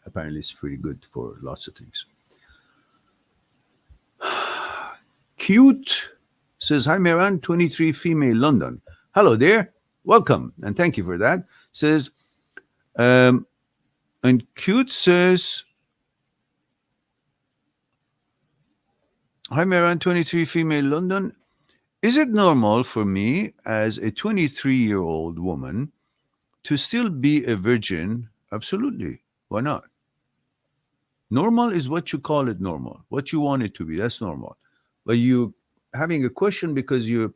Apparently, it's pretty good for lots of things. Cute says, hi, Miran, 23 female London. Hello there. Welcome. And thank you for that. Says, and Cute says, hi, Miran, 23 female London. Is it normal for me as a 23-year-old woman to still be a virgin? Absolutely. Why not? Normal is what you call it normal, what you want it to be. That's normal. But you having a question because you're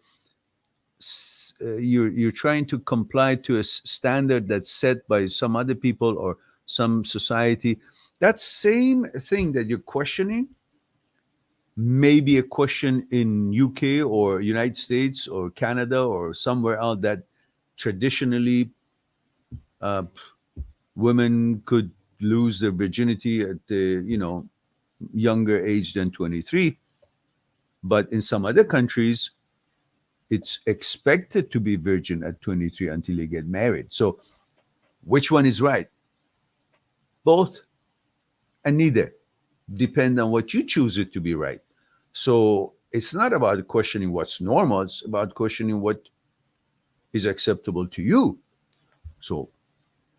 trying to comply to a standard that's set by some other people or some society. That same thing that you're questioning may be a question in UK or United States or Canada or somewhere else that traditionally uh, women could lose their virginity at the younger age than 23, but in some other countries it's expected to be virgin at 23 until you get married. So which one is right? Both and neither depend on what you choose it to be right. So it's not about questioning what's normal, it's about questioning what is acceptable to you. So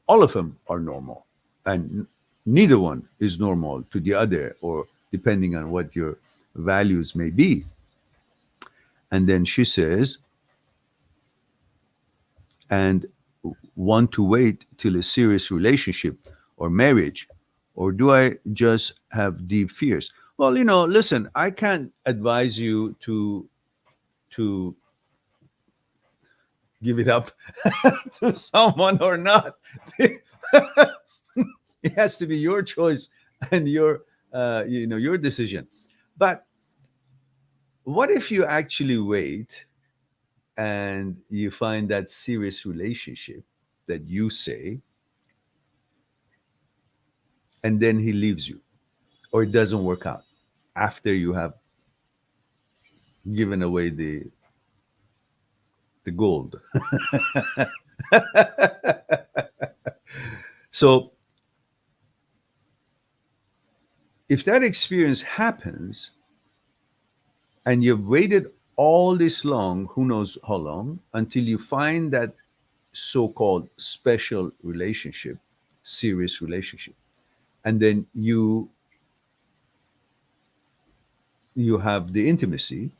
all of them are normal, and neither one is normal to the other, or depending on what your values may be. And then she says, and want to wait till a serious relationship or marriage, or do I just have deep fears? Well, listen, I can't advise you to give it up to someone or not. It has to be your choice and your decision. But what if you actually wait and you find that serious relationship that you say, and then he leaves you, or it doesn't work out after you have given away the gold? So if that experience happens and you've waited all this long, who knows how long, until you find that so-called special relationship, serious relationship, and then you have the intimacy,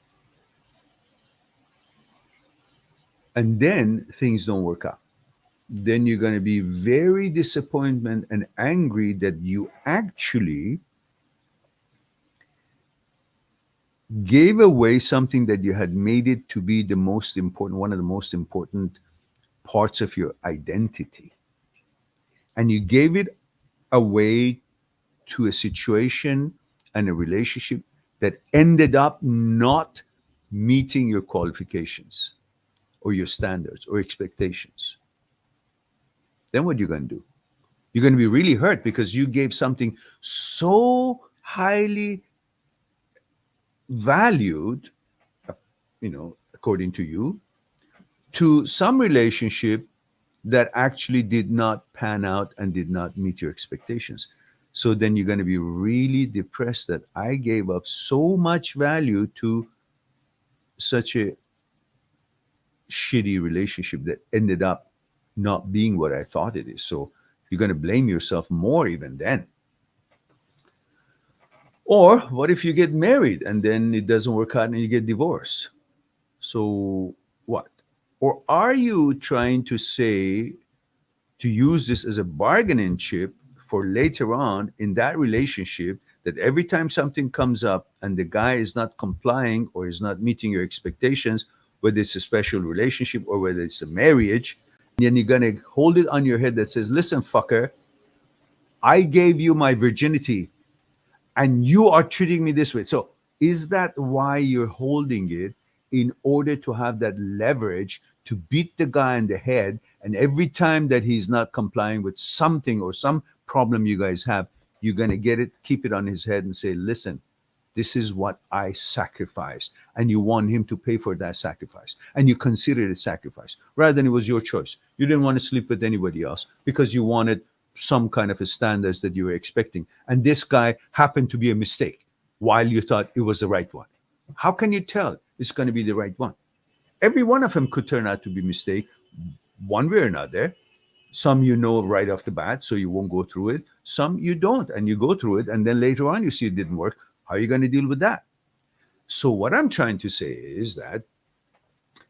and then things don't work out, then you're going to be very disappointed and angry that you actually gave away something that you had made it to be the most important, one of the most important parts of your identity. And you gave it away to a situation and a relationship that ended up not meeting your qualifications or your standards or expectations. Then what are you going to do? You're going to be really hurt because you gave something so highly valued, according to you, to some relationship that actually did not pan out and did not meet your expectations. So then you're going to be really depressed that I gave up so much value to such a shitty relationship that ended up not being what I thought it is. So you're going to blame yourself more even then. Or what if you get married and then it doesn't work out and you get divorced? So what? Or are you trying to say to use this as a bargaining chip for later on in that relationship, that every time something comes up and the guy is not complying or is not meeting your expectations, whether it's a special relationship or whether it's a marriage, then you're going to hold it on your head that says, listen, fucker, I gave you my virginity and you are treating me this way. So is that why you're holding it, in order to have that leverage to beat the guy in the head? And every time that he's not complying with something or some problem you guys have, you're going to keep it on his head and say, listen, this is what I sacrificed. And you want him to pay for that sacrifice. And you consider it a sacrifice rather than it was your choice. You didn't want to sleep with anybody else because you wanted some kind of a standards that you were expecting. And this guy happened to be a mistake while you thought it was the right one. How can you tell it's going to be the right one? Every one of them could turn out to be a mistake one way or another. Some right off the bat, so you won't go through it. Some you don't, and you go through it, and then later on you see it didn't work. How are you going to deal with that? So what I'm trying to say is that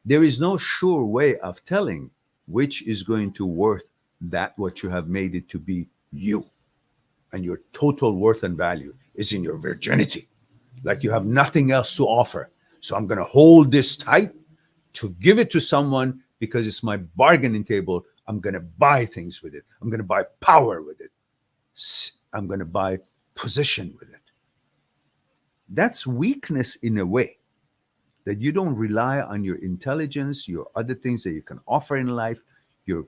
There is no sure way of telling which is going to worth that what you have made it to be you. And your total worth and value is in your virginity. Like you have nothing else to offer. So I'm going to hold this tight to give it to someone because it's my bargaining table. I'm going to buy things with it. I'm going to buy power with it. I'm going to buy position with it. That's weakness in a way, that you don't rely on your intelligence, your other things that you can offer in life, your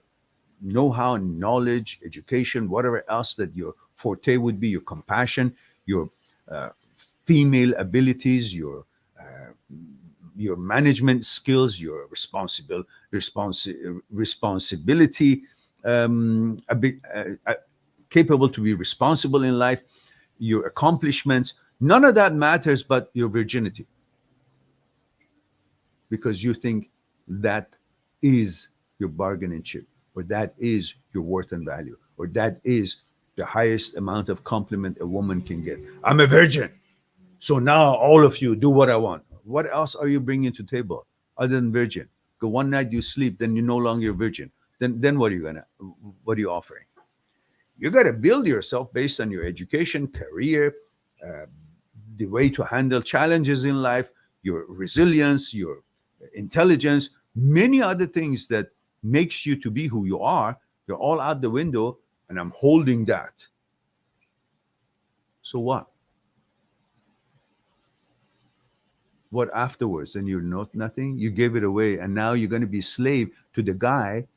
know-how, knowledge, education, whatever else that your forte would be, your compassion, your uh, female abilities, your management skills, your responsibility, a bit, capable to be responsible in life, your accomplishments. None of that matters but your virginity, because you think that is your bargaining chip, or that is your worth and value, or that is the highest amount of compliment a woman can get. I'm a virgin, so now all of you do what I want. What else are you bringing to the table other than virgin? Go one night you sleep, then you're no longer a virgin. Then what are you offering? You got to build yourself based on your education, career, uh, the way to handle challenges in life, your resilience, your intelligence, many other things that makes you to be who you are. They're all out the window, and I'm holding that. So what? What afterwards? Then you're not nothing. You gave it away, and now you're going to be slave to the guy,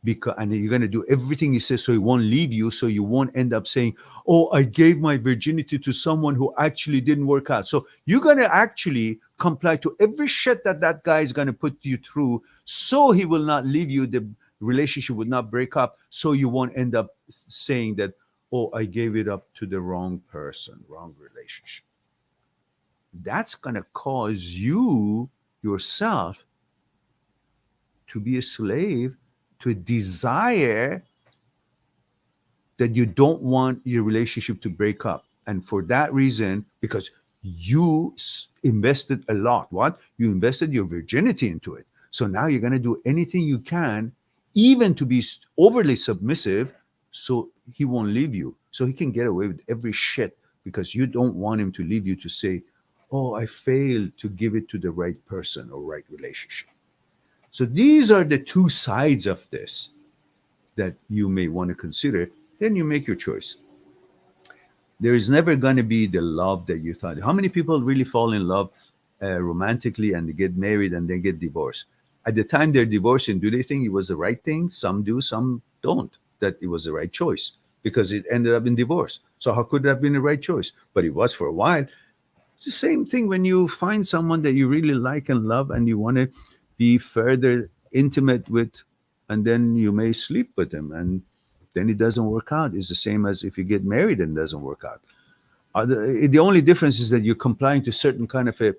because and you're going to do everything he says so he won't leave you, so you won't end up saying, oh, I gave my virginity to someone who actually didn't work out. So you're going to actually comply to every shit that that guy is going to put you through, so he will not leave you, the relationship would not break up, so you won't end up saying that, oh, I gave it up to the wrong person, wrong relationship. That's going to cause you yourself to be a slave to a desire that you don't want your relationship to break up. And for that reason, because you invested a lot, what? You invested your virginity into it. So now you're going to do anything you can, even to be overly submissive, so he won't leave you. So he can get away with every shit because you don't want him to leave you to say, oh, I failed to give it to the right person or right relationship. So these are the two sides of this that you may want to consider. Then you make your choice. There is never going to be the love that you thought. How many people really fall in love romantically and they get married and then get divorced? At the time they're divorcing, do they think it was the right thing? Some do, some don't, that it was the right choice because it ended up in divorce. So how could it have been the right choice? But it was for a while. It's the same thing when you find someone that you really like and love and you want to be further intimate with, and then you may sleep with them and then it doesn't work out. It's the same as if you get married and it doesn't work out. The only difference is that you're complying to certain kind of a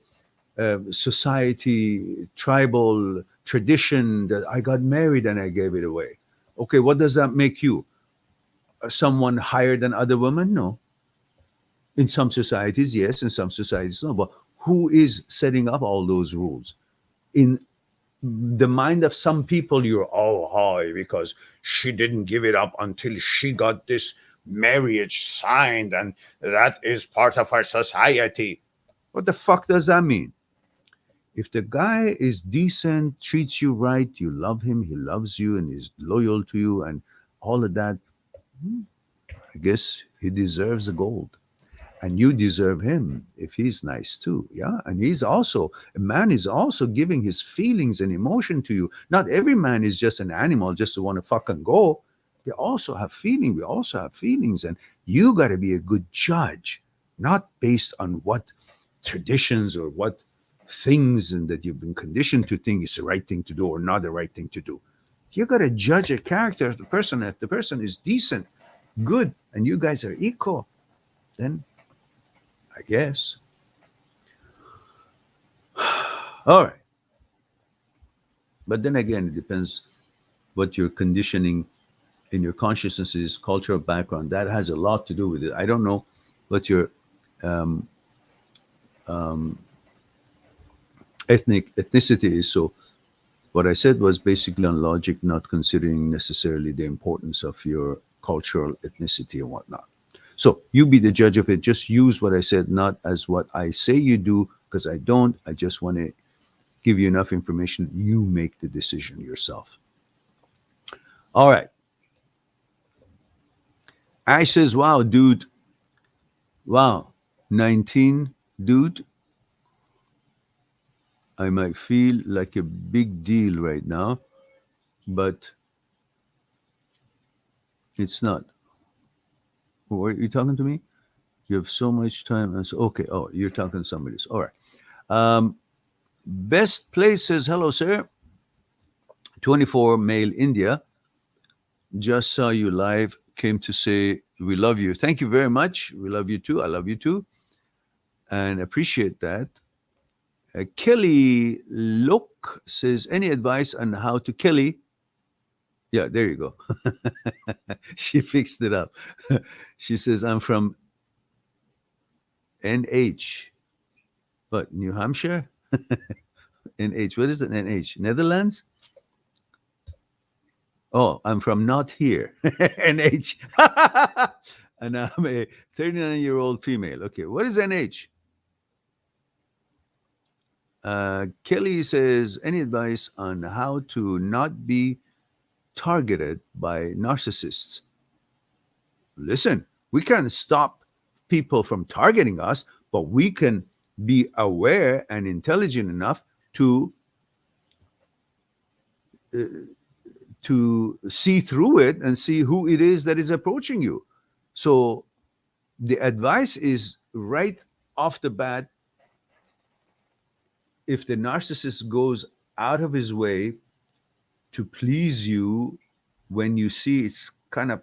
society, tribal tradition that I got married and I gave it away. Okay, what does that make you? Someone higher than other women? No. In some societies, yes. In some societies, no. But who is setting up all those rules? In the mind of some people, you're all high because she didn't give it up until she got this marriage signed, and that is part of our society. What the fuck does that mean? If the guy is decent, treats you right, you love him, he loves you, and is loyal to you, and all of that, I guess he deserves the gold. And you deserve him if he's nice too. Yeah. And he's also, a man is also giving his feelings and emotion to you. Not every man is just an animal just to want to fucking go. They also have feeling. We also have feelings. And you got to be a good judge, not based on what traditions or what things and that you've been conditioned to think is the right thing to do or not the right thing to do. You got to judge a character of the person. If the person is decent, good, and you guys are equal, then I guess. All right. But then again, it depends what your conditioning in your consciousness is, cultural background. That has a lot to do with it. I don't know what your um, ethnicity is. So What I said was basically on logic, not considering necessarily the importance of your cultural ethnicity and whatnot. So you be the judge of it. Just use what I said, not as what I say you do, because I don't. I just want to give you enough information. You make the decision yourself. All right. Ash says, wow, dude. Wow. 19, dude. I might feel like a big deal right now, but it's not. Are you talking to me? You have so much time. And so, okay. Oh, you're talking to somebody else. All right. Um, Best place says, hello, sir. 24 male India. Just saw you live. Came to say we love you. Thank you very much. We love you too. I love you too. And appreciate that. Kelly Look says, any advice on how to Kelly? Yeah, there you go. She fixed it up. She says, I'm from NH. What, New Hampshire? NH. What is it? NH? Netherlands? Oh, I'm from not here. NH. And I'm a 39-year-old female. Okay, what is NH? Kelly says, any advice on how to not be targeted by narcissists? Listen, we can't stop people from targeting us, but we can be aware and intelligent enough uh, to see through it and see who it is that is approaching you. So the advice is right off the bat, if the narcissist goes out of his way to please you when you see it's kind of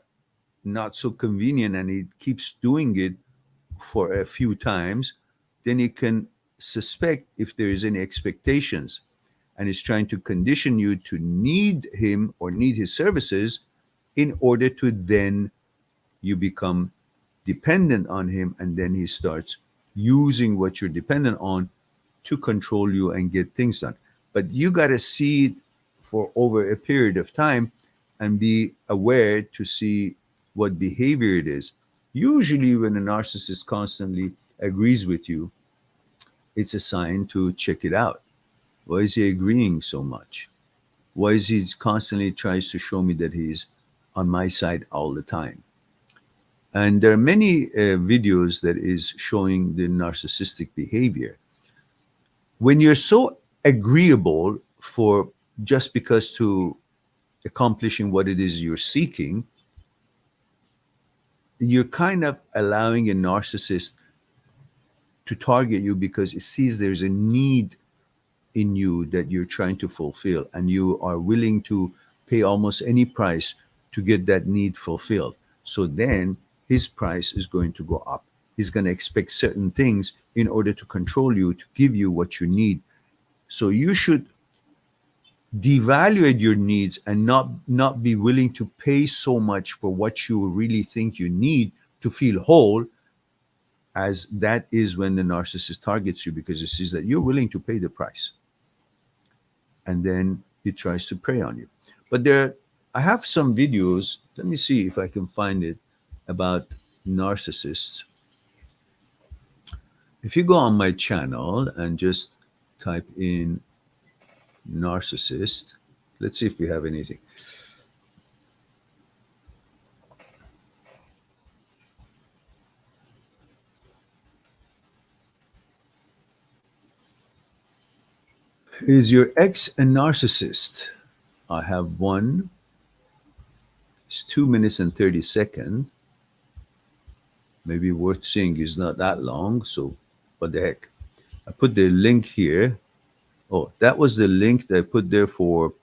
not so convenient and he keeps doing it for a few times, then you can suspect if there is any expectations and is trying to condition you to need him or need his services in order to then you become dependent on him, and then he starts using what you're dependent on to control you and get things done. But you got to see it for over a period of time and be aware to see what behavior it is. Usually, when a narcissist constantly agrees with you, it's a sign to check it out. Why is he agreeing so much? Why is he constantly tries to show me that he's on my side all the time? And there are many videos that is showing the narcissistic behavior. When you're so agreeable for just because to accomplishing what it is you're seeking, you're kind of allowing a narcissist to target you because it sees there's a need in you that you're trying to fulfill, and you are willing to pay almost any price to get that need fulfilled. So then his price is going to go up. He's going to expect certain things in order to control you, to give you what you need. So you should devaluate your needs and not be willing to pay so much for what you really think you need to feel whole, as that is when the narcissist targets you because he sees that you're willing to pay the price, and then he tries to prey on you. But I have some videos. Let me see if I can find it about narcissists. If you go on my channel and just type in narcissist, let's see if we have anything. Is your ex a narcissist? I have one. It's 2 minutes and 30 seconds. Maybe worth seeing. It's not that long. So, what the heck? I put the link here. Oh, that was the link that I put there for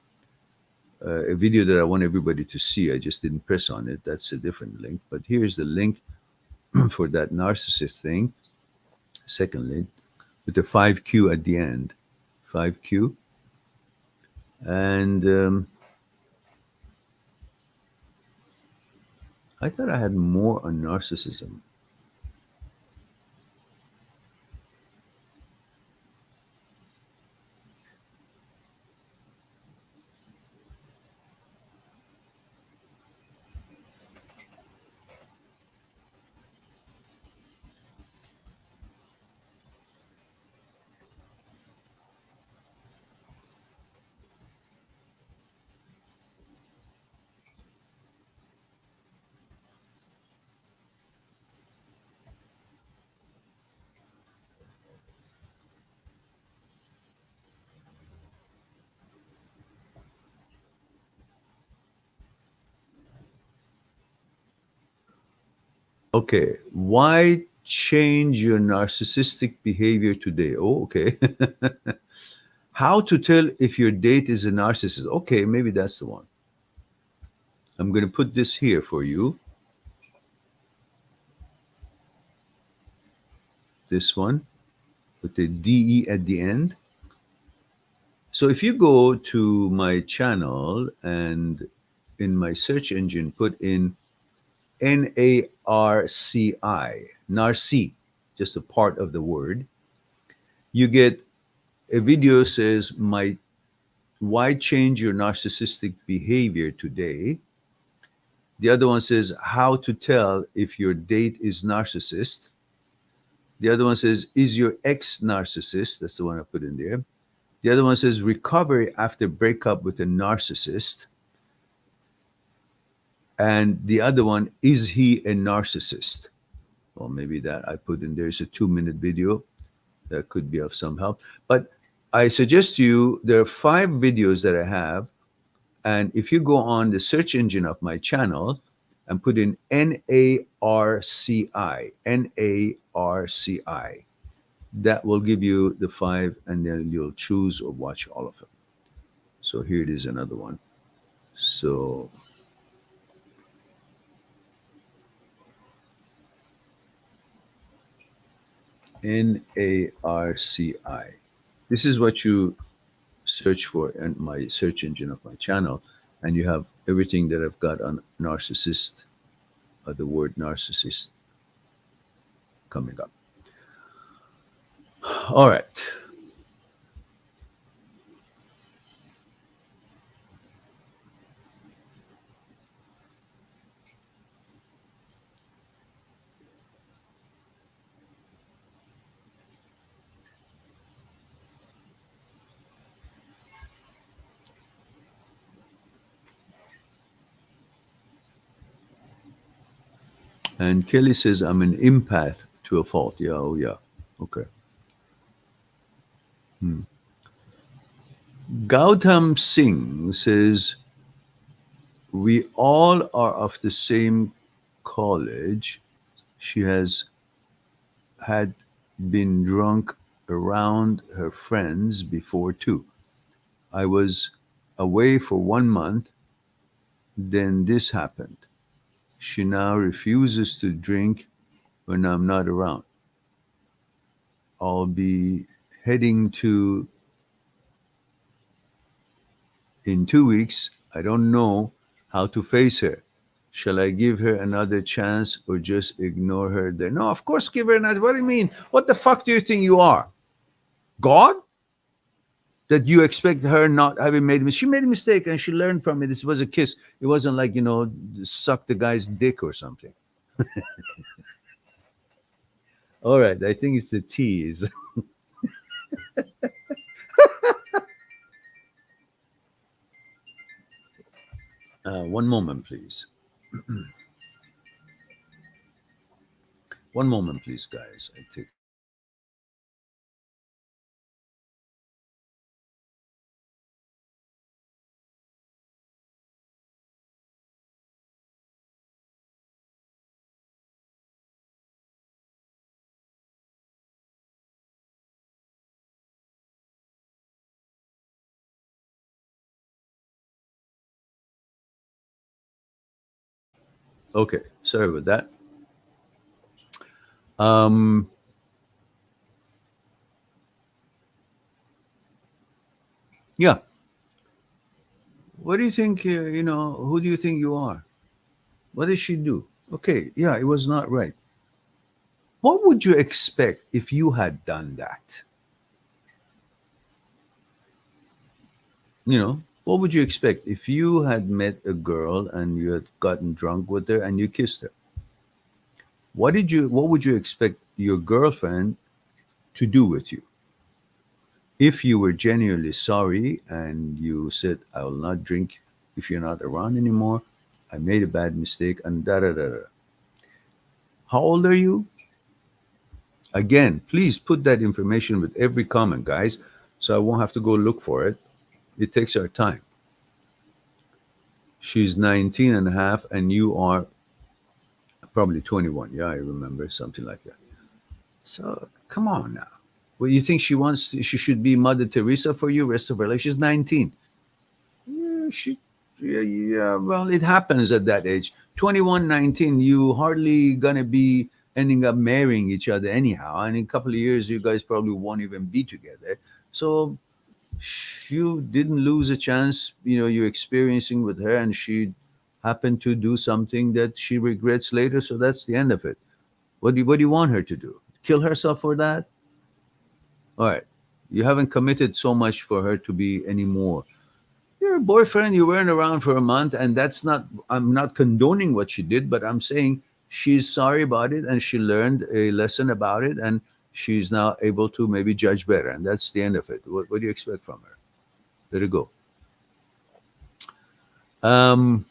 a video that I want everybody to see. I just didn't press on it. That's a different link. But here's the link for that narcissist thing. Second link with the 5Q at the end. 5Q. And I thought I had more on narcissism. Okay. Why change your narcissistic behavior today? Oh, okay. How to tell if your date is a narcissist? Okay, maybe that's the one. I'm going to put this here for you. This one with the DE at the end. So if you go to my channel and in my search engine put in NARCI, Narci, just a part of the word, you get a video says my why change your narcissistic behavior today. The other one says how to tell if your date is narcissist. The other one says is your ex narcissist. That's the one I put in there. The other one says recovery after breakup with a narcissist. And the other one, is he a narcissist? Well, maybe that I put in there is a 2-minute video that could be of some help. But I suggest to you there are 5 videos that I have. And if you go on the search engine of my channel and put in NARCI, that will give you the 5, and then you'll choose or watch all of them. So here it is, another one. So NARCI. This is what you search for in my search engine of my channel, and you have everything that I've got on narcissist, the word narcissist coming up. All right. And Kelly says, I'm an empath to a fault. Yeah, oh, yeah. Okay. Gautam Singh says, we all are of the same college. She has had been drunk around her friends before too. I was away for 1 month, then this happened. She now refuses to drink when I'm not around. I'll be heading to in 2 weeks. I don't know how to face her. Shall I give her another chance or just ignore her there? No, of course, give her another. What do you mean? What the fuck do you think you are? God? That you expect her not having made a mistake? She made a mistake and she learned from it. This was a kiss. It wasn't like, suck the guy's dick or something. All right. I think it's the tease. One moment, please. One moment, please, guys. I take. Okay. Sorry about that. Um, yeah. What do you think? Who do you think you are? What did she do? Okay. Yeah, it was not right. What would you expect if you had done that? What would you expect if you had met a girl and you had gotten drunk with her and you kissed her? What would you expect your girlfriend to do with you? If you were genuinely sorry and you said, I will not drink if you're not around anymore, I made a bad mistake, and da da da da. How old are you? Again, please put that information with every comment, guys, so I won't have to go look for it. It takes our time. She's 19 and a half, and you are Probably 21. Yeah, I remember something like that. So come on now. Well, you think she should be Mother Teresa for you rest of her life? She's 19. Yeah, yeah, well, it happens at that age. 21, 19, you hardly gonna be ending up marrying each other anyhow. And in a couple of years, you guys probably won't even be together. So you didn't lose a chance, you're experiencing with her, and she happened to do something that she regrets later. So that's the end of it. What do you want her to do? Kill herself for that? All right. You haven't committed so much for her to be anymore. Your boyfriend, you weren't around for a month, and that's not, I'm not condoning what she did, but I'm saying she's sorry about it and she learned a lesson about it, and she's now able to maybe judge better. And that's the end of it. What do you expect from her? Let it go. Um,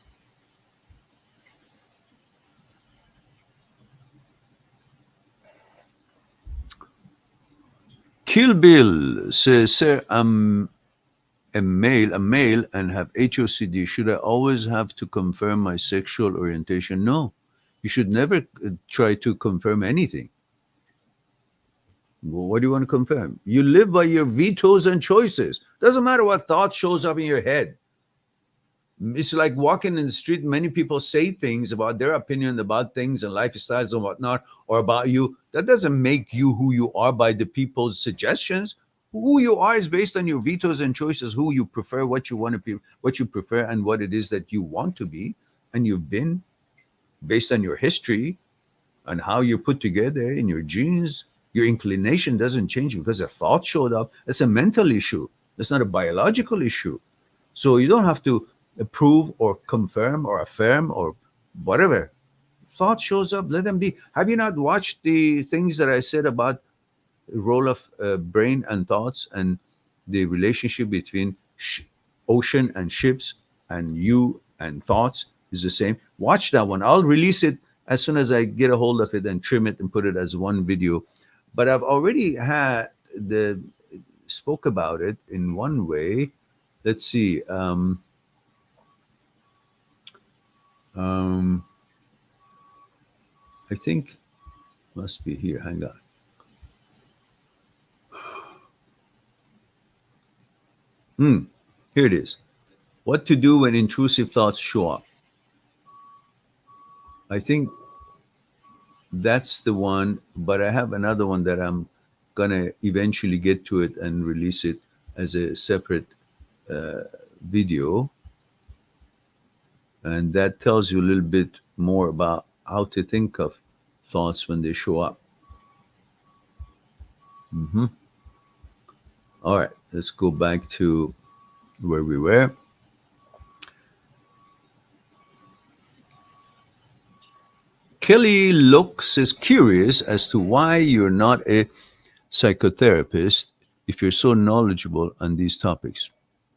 Kill Bill says, Sir, I'm a male and have HOCD. Should I always have to confirm my sexual orientation? No. You should never try to confirm anything. Well, what do you want to confirm? You live by your vetoes and choices. Doesn't matter what thought shows up in your head. It's like walking in the street. Many people say things about their opinion about things and lifestyles and whatnot, or about you. That doesn't make you who you are by the people's suggestions. Who you are is based on your vetoes and choices, who you prefer, what you want to be, what you prefer, and what it is that you want to be. And you've been based on your history and how you're put together in your genes. Your inclination doesn't change because a thought showed up. It's a mental issue. It's not a biological issue. So you don't have to prove or confirm or affirm or whatever. Thought shows up, let them be. Have you not watched the things that I said about the role of brain and thoughts, and the relationship between ocean and ships, and you and thoughts is the same? Watch that one. I'll release it as soon as I get a hold of it and trim it and put it as one video. But I've already had the spoke about it in one way. Let's see. Um, I think must be here. Hang on. Here it is. What to do when intrusive thoughts show up. I think that's the one, but I have another one that I'm gonna eventually get to it and release it as a separate video, and that tells you a little bit more about how to think of thoughts when they show up. All right, let's go back to where we were. Kelly looks is curious as to why you're not a psychotherapist if you're so knowledgeable on these topics.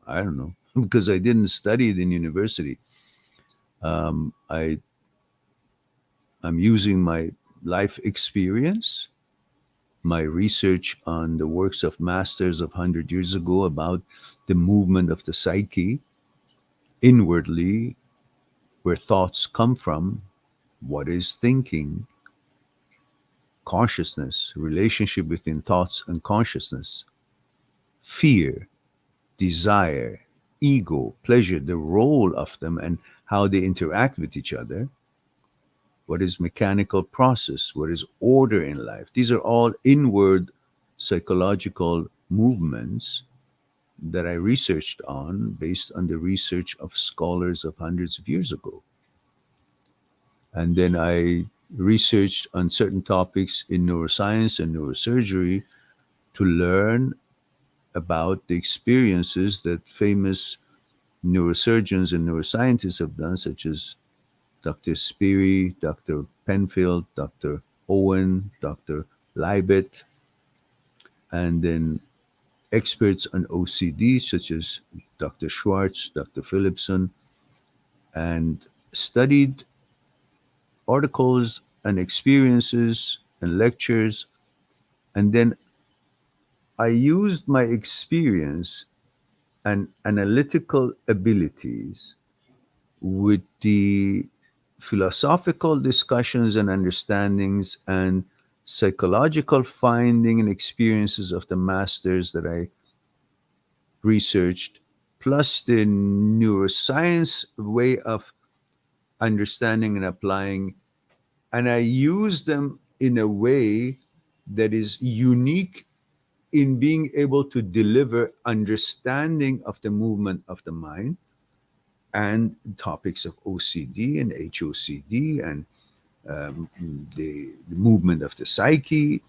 I don't know, because I didn't study it in university. I I'm using my life experience, my research on the works of masters of 100 years ago about the movement of the psyche inwardly, where thoughts come from, what is thinking, consciousness, relationship between thoughts and consciousness, fear, desire, ego, pleasure, the role of them and how they interact with each other, what is mechanical process, what is order in life. These are all inward psychological movements that I researched on based on the research of scholars of hundreds of years ago. And then I researched on certain topics in neuroscience and neurosurgery to learn about the experiences that famous neurosurgeons and neuroscientists have done, such as Dr. Speary, Dr. Penfield, Dr. Owen, Dr. Libet, and then experts on OCD, such as Dr. Schwartz, Dr. Philipson, and studied articles and experiences and lectures. And then I used my experience and analytical abilities with the philosophical discussions and understandings and psychological finding and experiences of the masters that I researched, plus the neuroscience way of understanding and applying, and I use them in a way that is unique in being able to deliver understanding of the movement of the mind and topics of OCD and HOCD and the movement of the psyche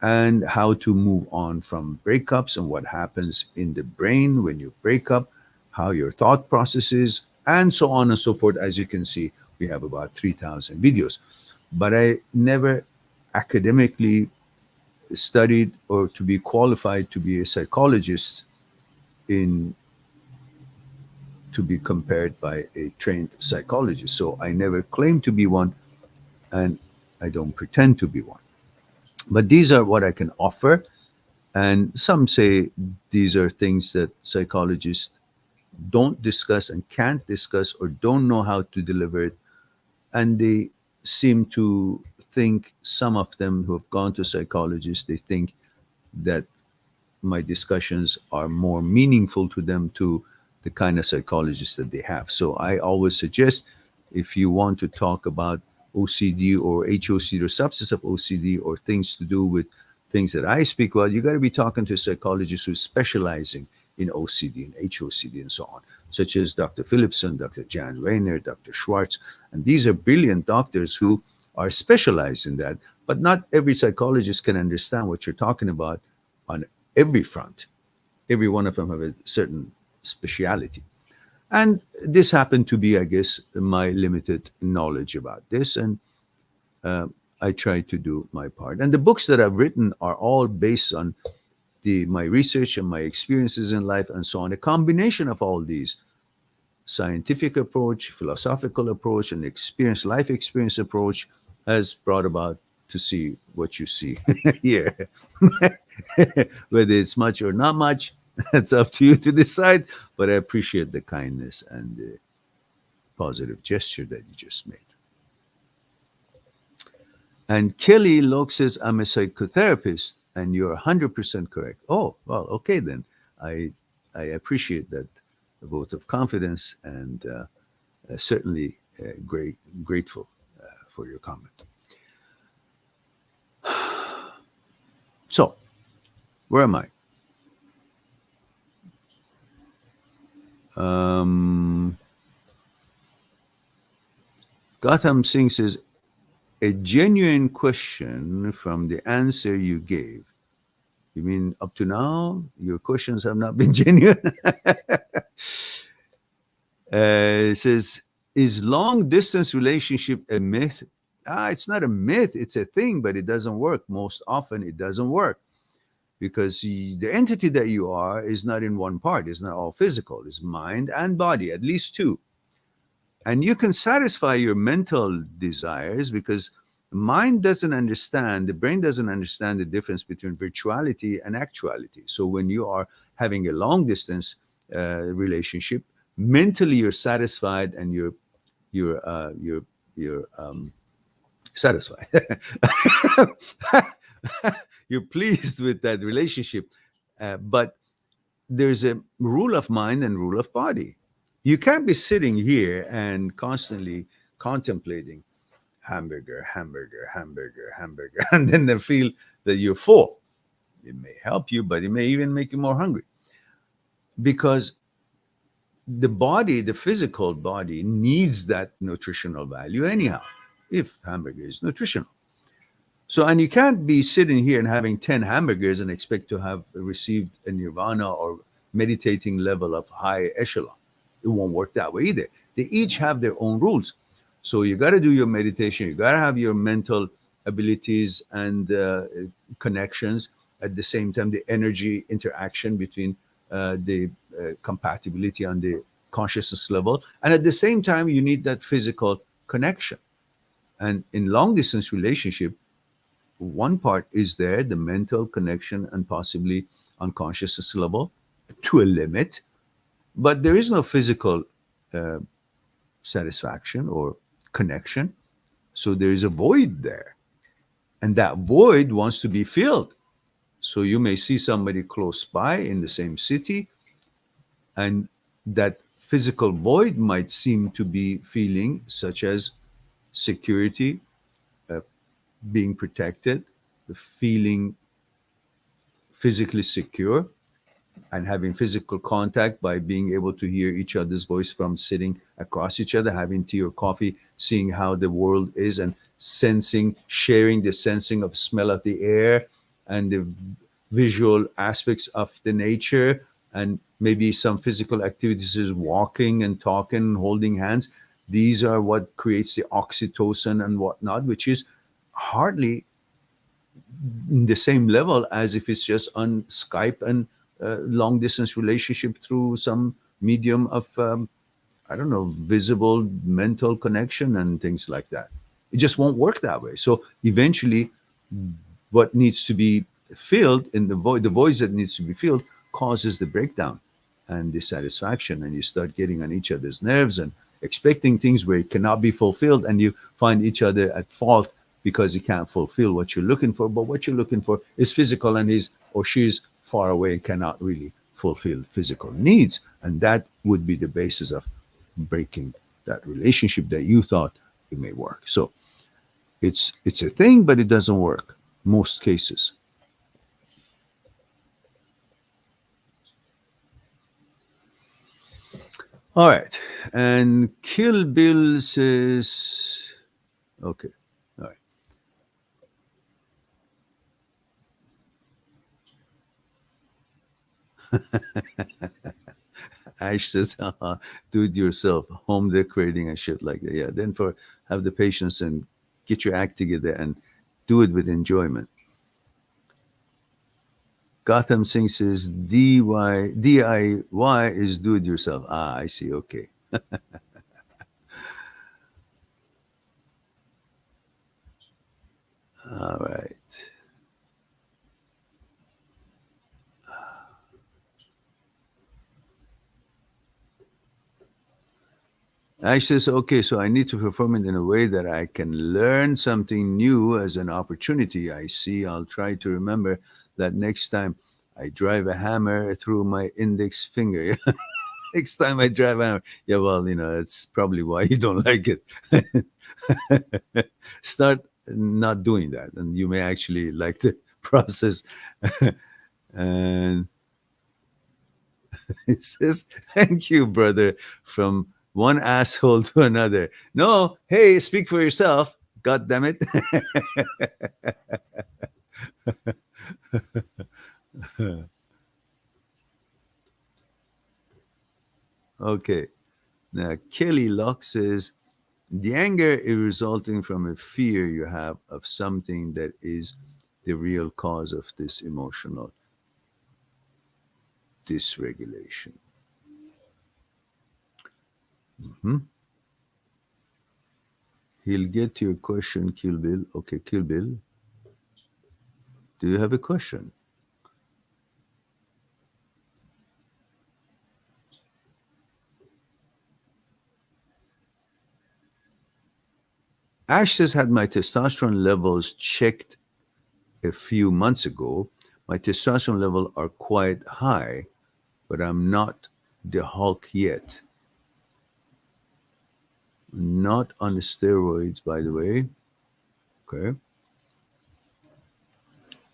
and how to move on from breakups and what happens in the brain when you break up, how your thought processes, and so on and so forth. As you can see, we have about 3,000 videos. But I never academically studied or to be qualified to be a psychologist in to be compared by a trained psychologist. So I never claimed to be one, and I don't pretend to be one. But these are what I can offer. And some say these are things that psychologists don't discuss and can't discuss or don't know how to deliver it. And they seem to think, some of them who have gone to psychologists, they think that my discussions are more meaningful to them to the kind of psychologists that they have. So I always suggest, if you want to talk about OCD or HOCD or substance of OCD or things to do with things that I speak about, you got to be talking to a psychologist who's specializing in OCD and HOCD and so on, such as Dr. Philipson, Dr. Jan Rayner, Dr. Schwartz. And these are brilliant doctors who are specialized in that. But not every psychologist can understand what you're talking about on every front. Every one of them have a certain speciality. And this happened to be, I guess, my limited knowledge about this. And I tried to do my part. And the books that I've written are all based on my research and my experiences in life and so on. A combination of all these: scientific approach, philosophical approach, and life experience approach has brought about to see what you see here. Whether it's much or not much, that's up to you to decide. But I appreciate the kindness and the positive gesture that you just made. And Kelly Locke says, I'm a psychotherapist, and you're 100% correct. Oh, well, okay then. I appreciate that vote of confidence, and certainly grateful for your comment. So, where am I? Gotham Singh says, a genuine question from the answer you gave. You mean up to now, your questions have not been genuine? It says, is long distance relationship a myth? It's not a myth, it's a thing, but it doesn't work. Most often it doesn't work because the entity that you are is not in one part. It's not all physical. It's mind and body, at least two. And you can satisfy your mental desires because mind doesn't understand, the brain doesn't understand the difference between virtuality and actuality. So when you are having a long distance relationship, mentally you're satisfied and you're satisfied. You're pleased with that relationship, but there's a rule of mind and rule of body. You can't be sitting here and constantly contemplating hamburger, hamburger, hamburger, hamburger, and then feel that you're full. It may help you, but it may even make you more hungry. Because the body, the physical body, needs that nutritional value anyhow, if hamburger is nutritional. So, and you can't be sitting here and having 10 hamburgers and expect to have received a nirvana or meditating level of high echelon. It won't work that way either. They each have their own rules. So you got to do your meditation. You got to have your mental abilities and connections. At the same time, the energy interaction between the compatibility on the consciousness level. And at the same time, you need that physical connection. And in long distance relationship, one part is there, the mental connection and possibly on consciousness level to a limit, but there is no physical satisfaction or connection. So there is a void there. And that void wants to be filled. So you may see somebody close by in the same city, and that physical void might seem to be feeling, such as security, uh, being protected, the feeling physically secure, and having physical contact by being able to hear each other's voice from sitting across each other, having tea or coffee, seeing how the world is, and sensing, sharing the sensing of smell of the air and the visual aspects of the nature, and maybe some physical activities is walking and talking and holding hands. These are what creates the oxytocin and whatnot, which is hardly in the same level as if it's just on Skype and long distance relationship through some medium of I don't know, visible mental connection and things like that. It just won't work that way. So eventually, what needs to be filled in the voice that needs to be filled causes the breakdown and dissatisfaction, and you start getting on each other's nerves and expecting things where it cannot be fulfilled, and you find each other at fault because you can't fulfill what you're looking for. But what you're looking for is physical, and he's or she's far away and cannot really fulfill physical needs, and that would be the basis of breaking that relationship that you thought it may work. So it's a thing, but it doesn't work most cases. All right. And Kill Bill says, okay. All right. Ash says, do it yourself, home decorating and shit like that. Yeah. Then have the patience and get your act together and do it with enjoyment. Gotham Singh says, DIY is do it yourself. Ah, I see. Okay. All right. Ash says, okay, so I need to perform it in a way that I can learn something new as an opportunity. I see. I'll try to remember that next time I drive a hammer through my index finger. Next time I drive a hammer. Yeah, well, that's probably why you don't like it. Start not doing that, and you may actually like the process. And he says, thank you, brother, from one asshole to another. No, hey, speak for yourself. God damn it. Okay. Now, Kelly Locke says, the anger is resulting from a fear you have of something that is the real cause of this emotional dysregulation. Mhm. He'll get to your question, Kill Bill. Okay, Kill Bill. Do you have a question? Ash says, had my testosterone levels checked a few months ago. My testosterone level are quite high, but I'm not the Hulk yet. Not on the steroids, by the way. Okay.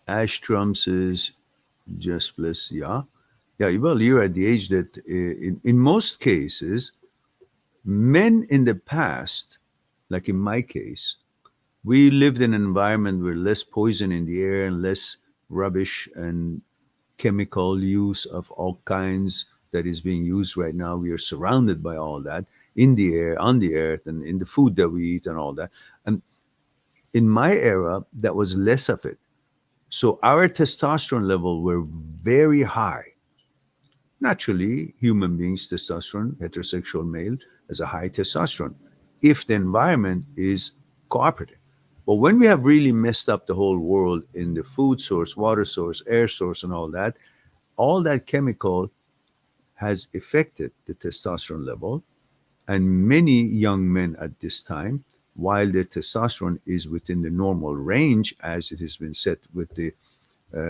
Ash Trump says, just bless. Yeah. Yeah. Well, you're at the age that, in most cases, men in the past, like in my case, we lived in an environment with less poison in the air and less rubbish and chemical use of all kinds that is being used right now. We are surrounded by all that in the air, on the earth, and in the food that we eat and all that. And in my era, that was less of it. So our testosterone level were very high. Naturally, human beings, testosterone, heterosexual male, has a high testosterone if the environment is cooperative. But when we have really messed up the whole world in the food source, water source, air source, and all that chemical has affected the testosterone level. And many young men at this time, while their testosterone is within the normal range, as it has been set with the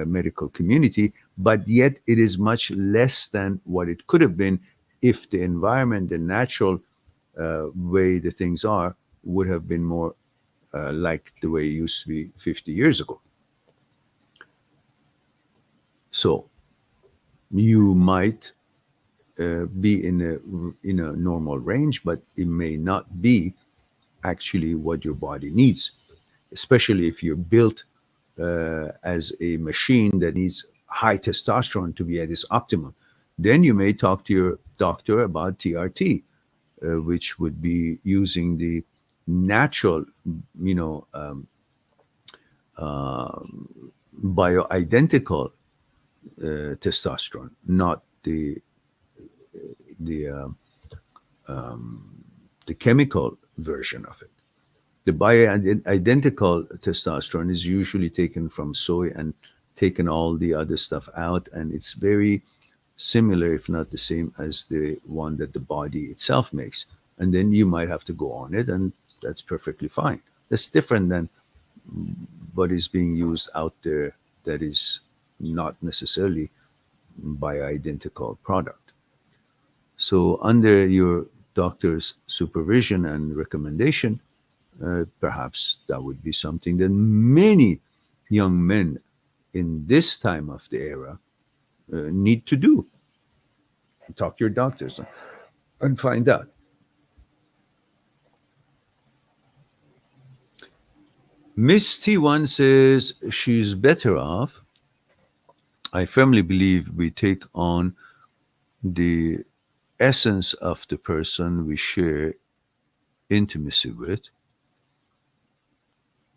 medical community, but yet it is much less than what it could have been if the environment, the natural way the things are, would have been more like the way it used to be 50 years ago. So you might be in a normal range, but it may not be actually what your body needs, especially if you're built as a machine that needs high testosterone to be at its optimum. Then you may talk to your doctor about TRT, which would be using the natural, you know, bioidentical testosterone, not the uh, the chemical version of it. The bioidentical testosterone is usually taken from soy and taken all the other stuff out, and it's very similar, if not the same, as the one that the body itself makes. And then you might have to go on it, and that's perfectly fine. That's different than what is being used out there that is not necessarily bioidentical product. So, under your doctor's supervision and recommendation, perhaps that would be something that many young men in this time of the era need to do. Talk to your doctors and find out. Miss T1 says she's better off. I firmly believe we take on the essence of the person we share intimacy with,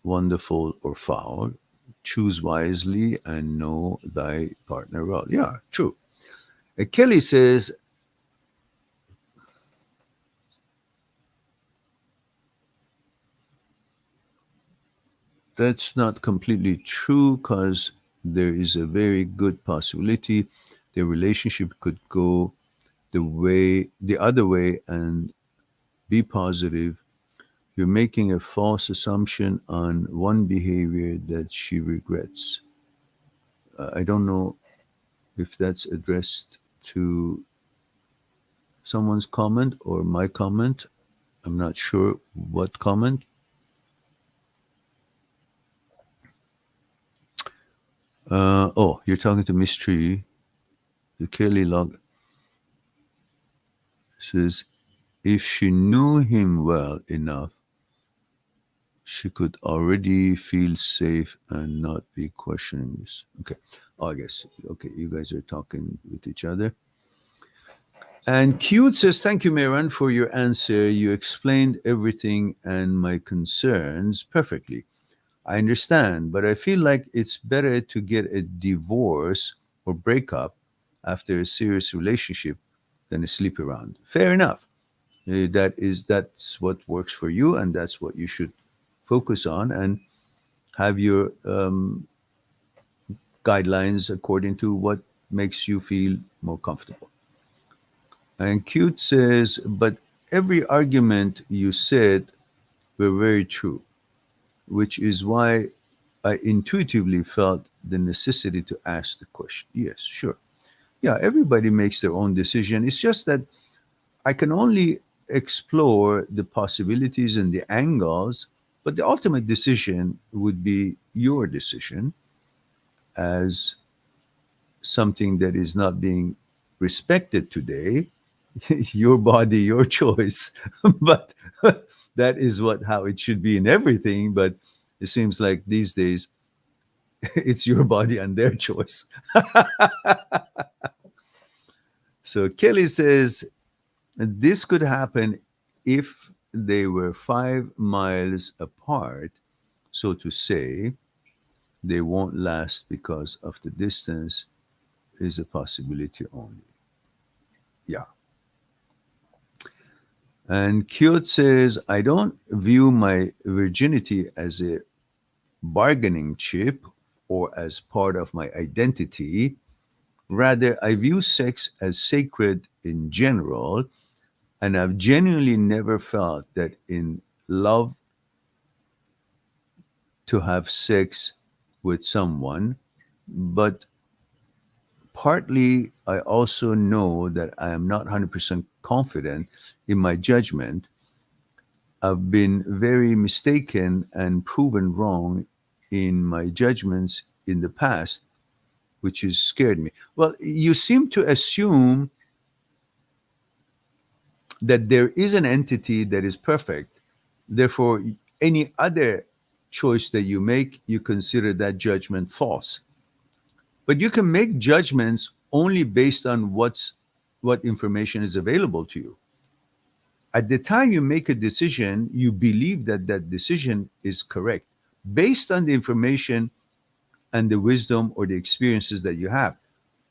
wonderful or foul. Choose wisely and know thy partner well. Yeah, true. Kelly says, that's not completely true because there is a very good possibility the relationship could go the other way and be positive. You're making a false assumption on one behavior that she regrets. I don't know if that's addressed to someone's comment or my comment. I'm not sure what comment. Oh, you're talking to Miss Tree. The Kelly log says, if she knew him well enough, she could already feel safe and not be questioning this. Okay. Oh, I guess. Okay. You guys are talking with each other. And Cute says, thank you, Meran, for your answer. You explained everything and my concerns perfectly. I understand, but I feel like it's better to get a divorce or breakup after a serious relationship than a sleep around. Fair enough. That's what works for you, and that's what you should focus on, and have your guidelines according to what makes you feel more comfortable. And Cute says, but every argument you said were very true, which is why I intuitively felt the necessity to ask the question. Yes, sure. Yeah, everybody makes their own decision. It's just that I can only explore the possibilities and the angles, but the ultimate decision would be your decision as something that is not being respected today. Your body, your choice. But that is what how it should be in everything. But it seems like these days it's your body and their choice. So Kelly says this could happen if they were 5 miles apart, so to say. They won't last because of the distance is a possibility only. Yeah. And Kyoto says, I don't view my virginity as a bargaining chip or as part of my identity. Rather, I view sex as sacred in general, And I've genuinely never felt that in love to have sex with someone, but partly I also know that I am not 100% confident in my judgment. I've been very mistaken and proven wrong in my judgments in the past, which has scared me. Well, you seem to assume that there is an entity that is perfect. Therefore, any other choice that you make, you consider that judgment false. But you can make judgments only based on what information is available to you. At the time you make a decision, you believe that that decision is correct based on the information and the wisdom or the experiences that you have.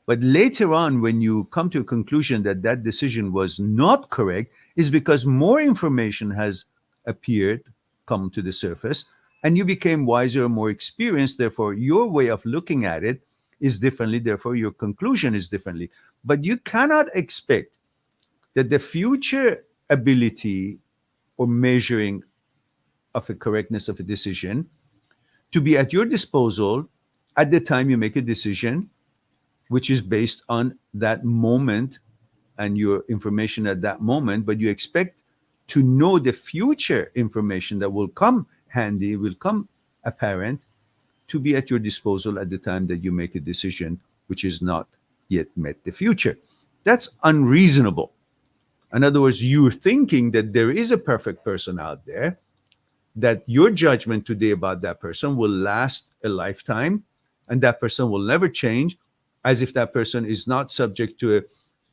But later on, when you come to a conclusion that that decision was not correct, is because more information has appeared, come to the surface, and you became wiser, more experienced. Therefore, your way of looking at it is differently. Therefore, your conclusion is differently. But you cannot expect that the future ability or measuring of the correctness of a decision to be at your disposal at the time you make a decision, which is based on that moment and your information at that moment, but you expect to know the future information that will come handy, will come apparent, to be at your disposal at the time that you make a decision which is not yet met the future. That's unreasonable. In other words, you're thinking that there is a perfect person out there, that your judgment today about that person will last a lifetime and that person will never change, as if that person is not subject to a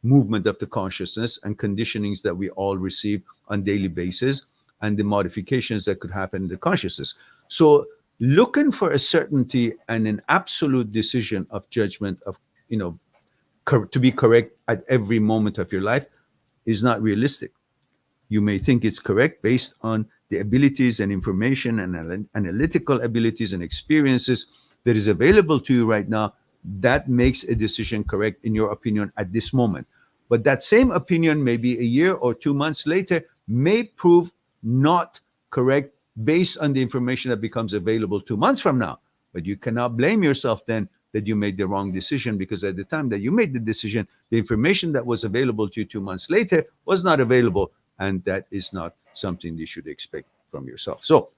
movement of the consciousness and conditionings that we all receive on daily basis and the modifications that could happen in the consciousness. So looking for a certainty and an absolute decision of judgment of, to be correct at every moment of your life is not realistic. You may think it's correct based on the abilities and information and analytical abilities and experiences that is available to you right now. That makes a decision correct in your opinion at this moment. But that same opinion, maybe a year or 2 months later, may prove not correct based on the information that becomes available 2 months from now. But you cannot blame yourself then that you made the wrong decision, because at the time that you made the decision, the information that was available to you 2 months later was not available. And that is not something you should expect from yourself. So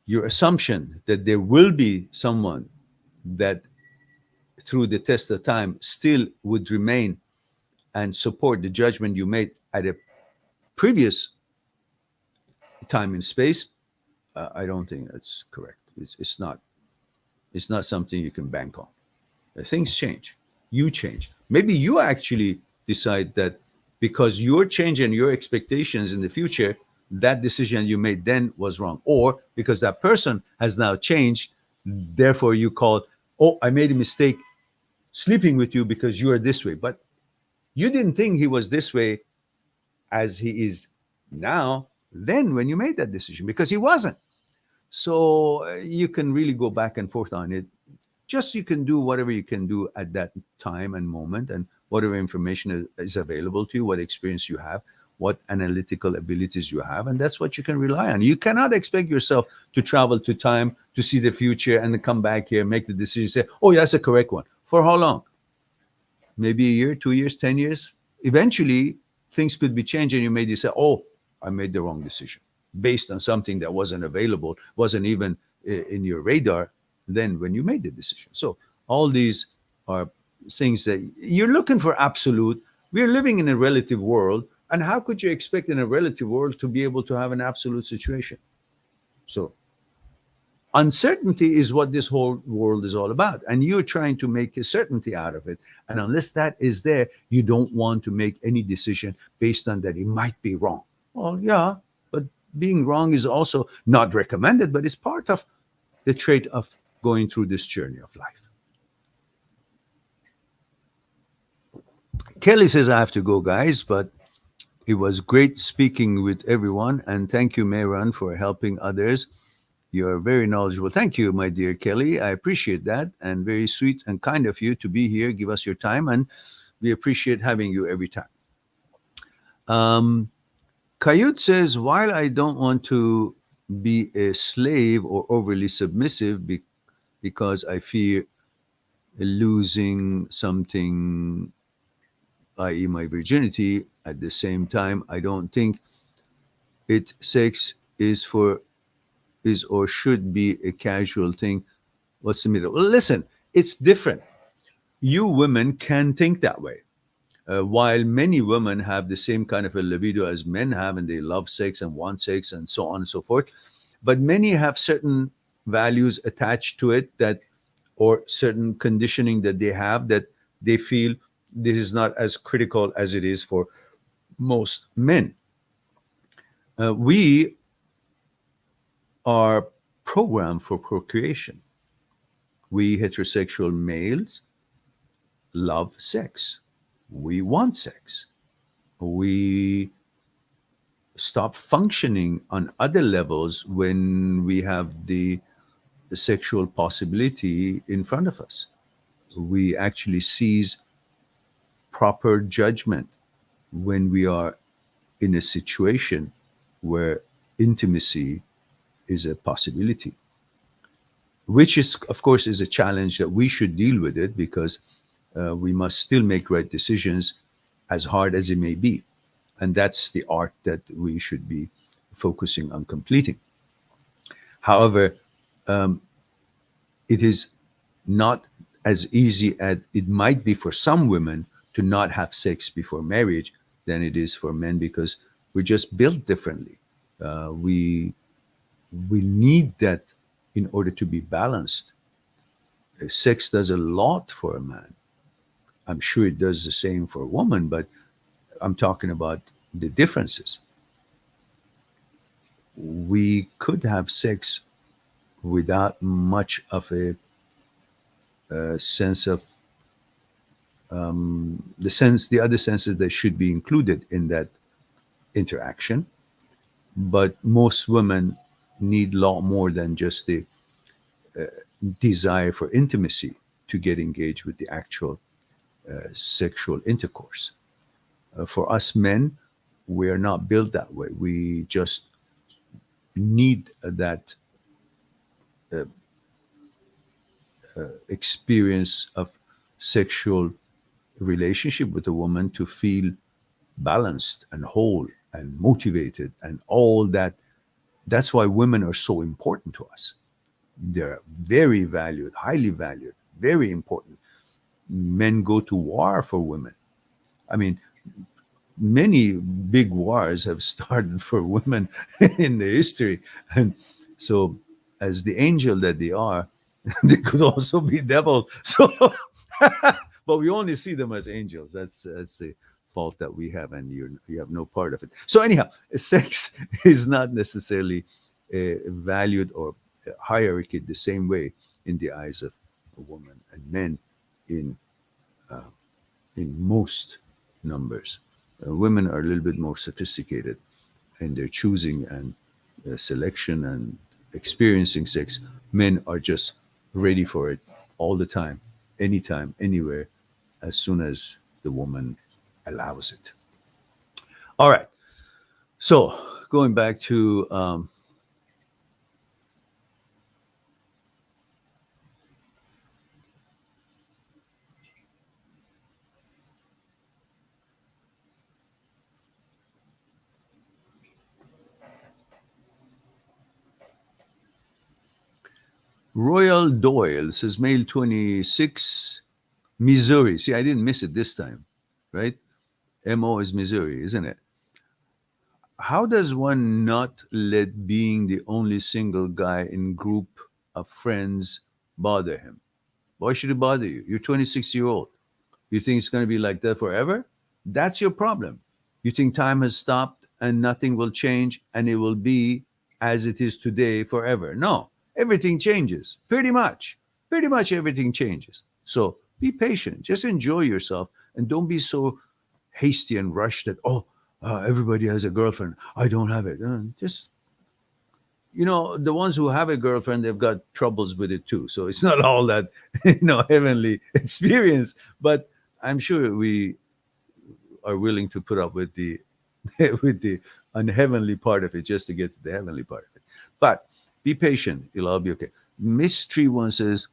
your assumption that there will be someone that through the test of time still would remain and support the judgment you made at a previous time and space, I don't think that's correct. It's not. It's not something you can bank on. Things change. You change. Maybe you actually decide that because your change and your expectations in the future, that decision you made then was wrong. Or because that person has now changed, therefore you call, oh, I made a mistake sleeping with you because you are this way. But you didn't think he was this way as he is now, then when you made that decision, because he wasn't. So you can really go back and forth on it. Just you can do whatever you can do at that time and moment, and whatever information is available to you, what experience you have, what analytical abilities you have, and that's what you can rely on. You cannot expect yourself to travel to time to see the future and then come back here, make the decision, say, oh, yeah, that's a correct one. For how long? Maybe a year, 2 years, 10 years. Eventually, things could be changed, and you may say, oh, I made the wrong decision based on something that wasn't available, wasn't even in your radar then when you made the decision. So all these are things that you're looking for absolute. We're living in a relative world, and how could you expect in a relative world to be able to have an absolute situation? So uncertainty is what this whole world is all about, and you're trying to make a certainty out of it. And unless that is there, you don't want to make any decision based on that it might be wrong. Well, yeah, but being wrong is also not recommended, but it's part of the trait of going through this journey of life. Kelly says, I have to go, guys, but it was great speaking with everyone. And thank you, Mehran, for helping others. You're very knowledgeable. Thank you, my dear Kelly. I appreciate that. And very sweet and kind of you to be here, give us your time. And We appreciate having you every time. Um, Kayut says, while I don't want to be a slave or overly submissive because I fear losing something, i.e., my virginity, at the same time, I don't think it sex is or should be a casual thing. What's the middle? Well, listen, it's different. You women can think that way. While many women have the same kind of a libido as men have, and they love sex and want sex and so on and so forth, but many have certain values attached to it, that, or certain conditioning that they have, that they feel this is not as critical as it is for most men. We are programmed for procreation. We heterosexual males love sex. We want sex. We stop functioning on other levels when we have the sexual possibility in front of us. We actually seize proper judgment when we are in a situation where intimacy is a possibility, which is, of course, is a challenge that we should deal with it, because we must still make right decisions, as hard as it may be. And that's the art that we should be focusing on completing. However, it is not as easy as it might be for some women to not have sex before marriage than it is for men, because we're just built differently. We need that in order to be balanced. Sex does a lot for a man. I'm sure it does the same for a woman, but I'm talking about the differences. We could have sex without much of a sense of the other senses that should be included in that interaction. But most women need a lot more than just the desire for intimacy to get engaged with the actual sexual intercourse. For us men, we are not built that way. We just need that experience of sexual relationship with a woman to feel balanced and whole and motivated and all that. That's why women are so important to us. They're very valued, highly valued, very important. Men go to war for women. I mean, many big wars have started for women in the history. And so, as the angel that they are, they could also be devil. So, but we only see them as angels. That's the fault that we have, and you have no part of it. So, anyhow, sex is not necessarily valued or hierarchy the same way in the eyes of a woman and men in most numbers. Women are a little bit more sophisticated in their choosing and selection and experiencing sex. Men are just ready for it all the time, anytime, anywhere, as soon as the woman allows it. All right. So going back to Royal Doyle says, male 26, Missouri. See, I didn't miss it this time, right? MO is Missouri, isn't it? How does one not let being the only single guy in group of friends bother him? Why should it bother you? You're 26-year-old. You think it's going to be like that forever? That's your problem. You think time has stopped and nothing will change and it will be as it is today forever. No, everything changes. Pretty much. Pretty much everything changes. So be patient. Just enjoy yourself and don't be so hasty and rushed that, everybody has a girlfriend. I don't have it. Just, the ones who have a girlfriend, they've got troubles with it too. So it's not all that, heavenly experience. But I'm sure we are willing to put up with the with the unheavenly part of it just to get to the heavenly part of it. But be patient; it'll all be okay. Miss Tree one says,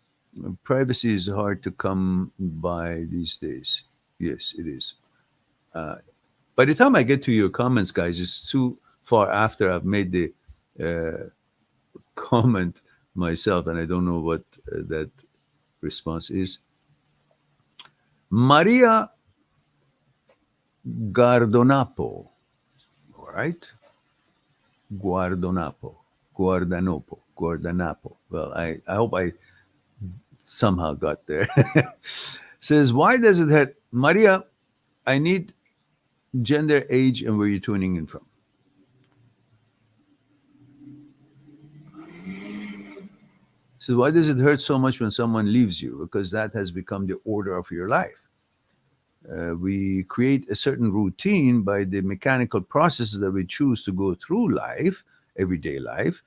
"Privacy is hard to come by these days." Yes, it is. By the time I get to your comments, guys, it's too far after I've made the comment myself, and I don't know what that response is. Maria Gardonapo, all right? Guardonapo, Guardanapo. Well, I hope I somehow got there. Says, why does it hurt? Maria, I need gender, age, and where you're tuning in from. So why does it hurt so much when someone leaves you? Because that has become the order of your life. We create a certain routine by the mechanical processes that we choose to go through life, everyday life.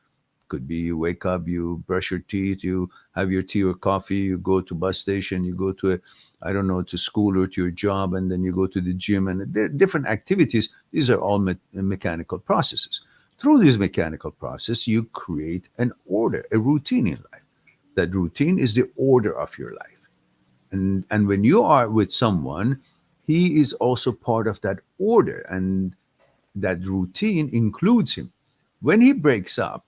Could be you wake up, you brush your teeth, you have your tea or coffee, you go to bus station, you go to, I don't know, to school or to your job, and then you go to the gym, and there are different activities. These are all mechanical processes. Through this mechanical process, you create an order, a routine in life. That routine is the order of your life. And when you are with someone, he is also part of that order, and that routine includes him. When he breaks up,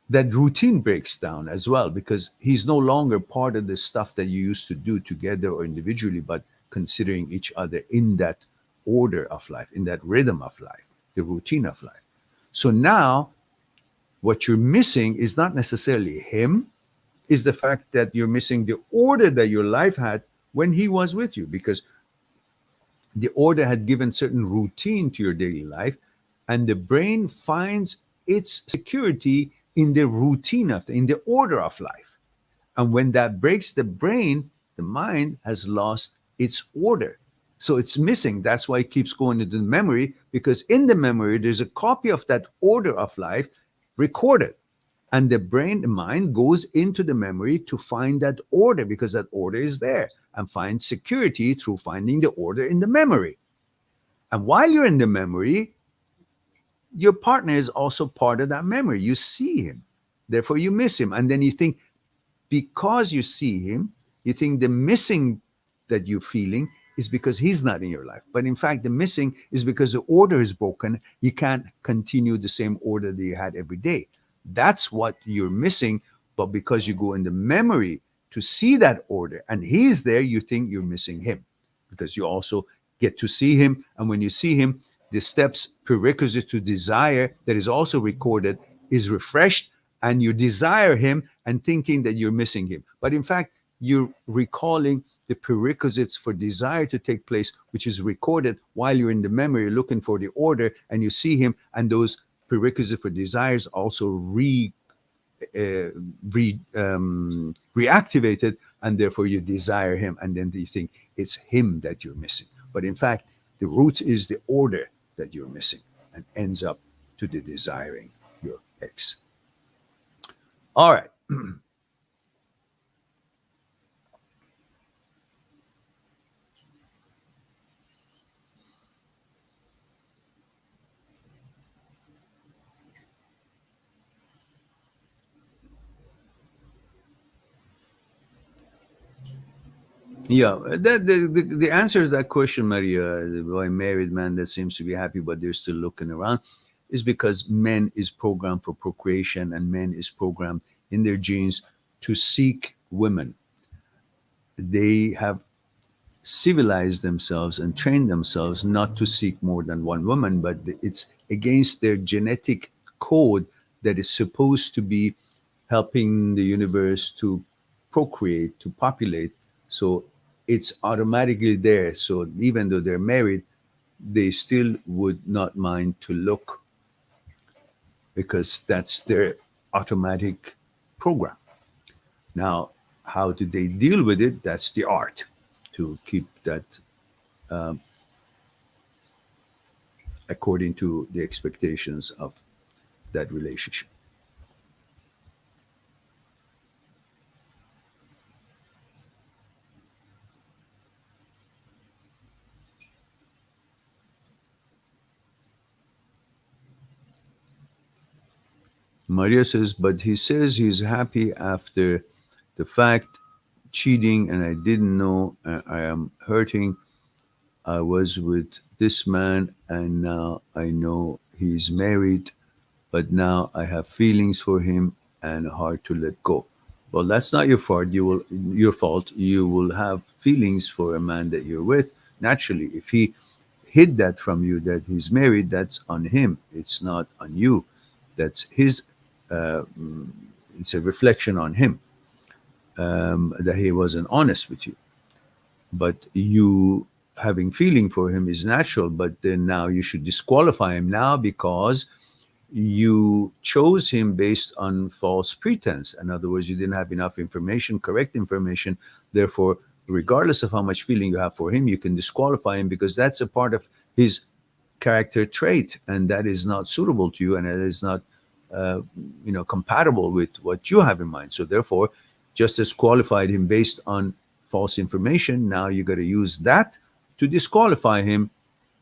that routine breaks down as well, because he's no longer part of the stuff that you used to do together or individually, but considering each other in that order of life, in that rhythm of life, the routine of life. So now what you're missing is not necessarily him, is the fact that you're missing the order that your life had when he was with you, because the order had given certain routine to your daily life, and the brain finds its security in the routine of in the order of life. And when that breaks the brain, the mind has lost its order, so it's missing. That's why it keeps going into the memory, because in the memory there's a copy of that order of life recorded, and the brain, the mind, goes into the memory to find that order, because that order is there, and finds security through finding the order in the memory. And while you're in the memory, your partner is also part of that memory. You see him, therefore you miss him. And then you think, because you see him, you think the missing that you're feeling is because he's not in your life. But in fact, the missing is because the order is broken. You can't continue the same order that you had every day. That's what you're missing. But because you go in the memory to see that order and he's there, you think you're missing him, because you also get to see him. And when you see him, the steps prerequisite to desire that is also recorded is refreshed, and you desire him and thinking that you're missing him. But in fact, you're recalling the prerequisites for desire to take place, which is recorded while you're in the memory looking for the order, and you see him, and those prerequisites for desires also reactivated, and therefore you desire him, and then you think it's him that you're missing. But in fact, the root is the order that you're missing, and ends up to the desiring your ex. All right. Yeah, the answer to that question, Maria, by a married man that seems to be happy but they're still looking around, is because men is programmed for procreation, and men is programmed in their genes to seek women. They have civilized themselves and trained themselves not to seek more than one woman, but it's against their genetic code that is supposed to be helping the universe to procreate, to populate. So it's automatically there. So even though they're married, they still would not mind to look, because that's their automatic program. Now, how do they deal with it? That's the art, to keep that according to the expectations of that relationship. Maria says, but he says he's happy after the fact, cheating, and I didn't know I am hurting. I was with this man, and now I know he's married, but now I have feelings for him and hard to let go. Well, that's not your fault. Your fault. You will have feelings for a man that you're with. Naturally, if he hid that from you that he's married, that's on him. It's not on you. That's his. Uh, it's a reflection on him that he wasn't honest with you. But you having feeling for him is natural. But then now you should disqualify him now because you chose him based on false pretense. In other words, you didn't have enough information, correct information. Therefore, regardless of how much feeling you have for him, you can disqualify him because that's a part of his character trait, and that is not suitable to you, and it is not, uh, compatible with what you have in mind. So therefore, just as qualified him based on false information, now you got to use that to disqualify him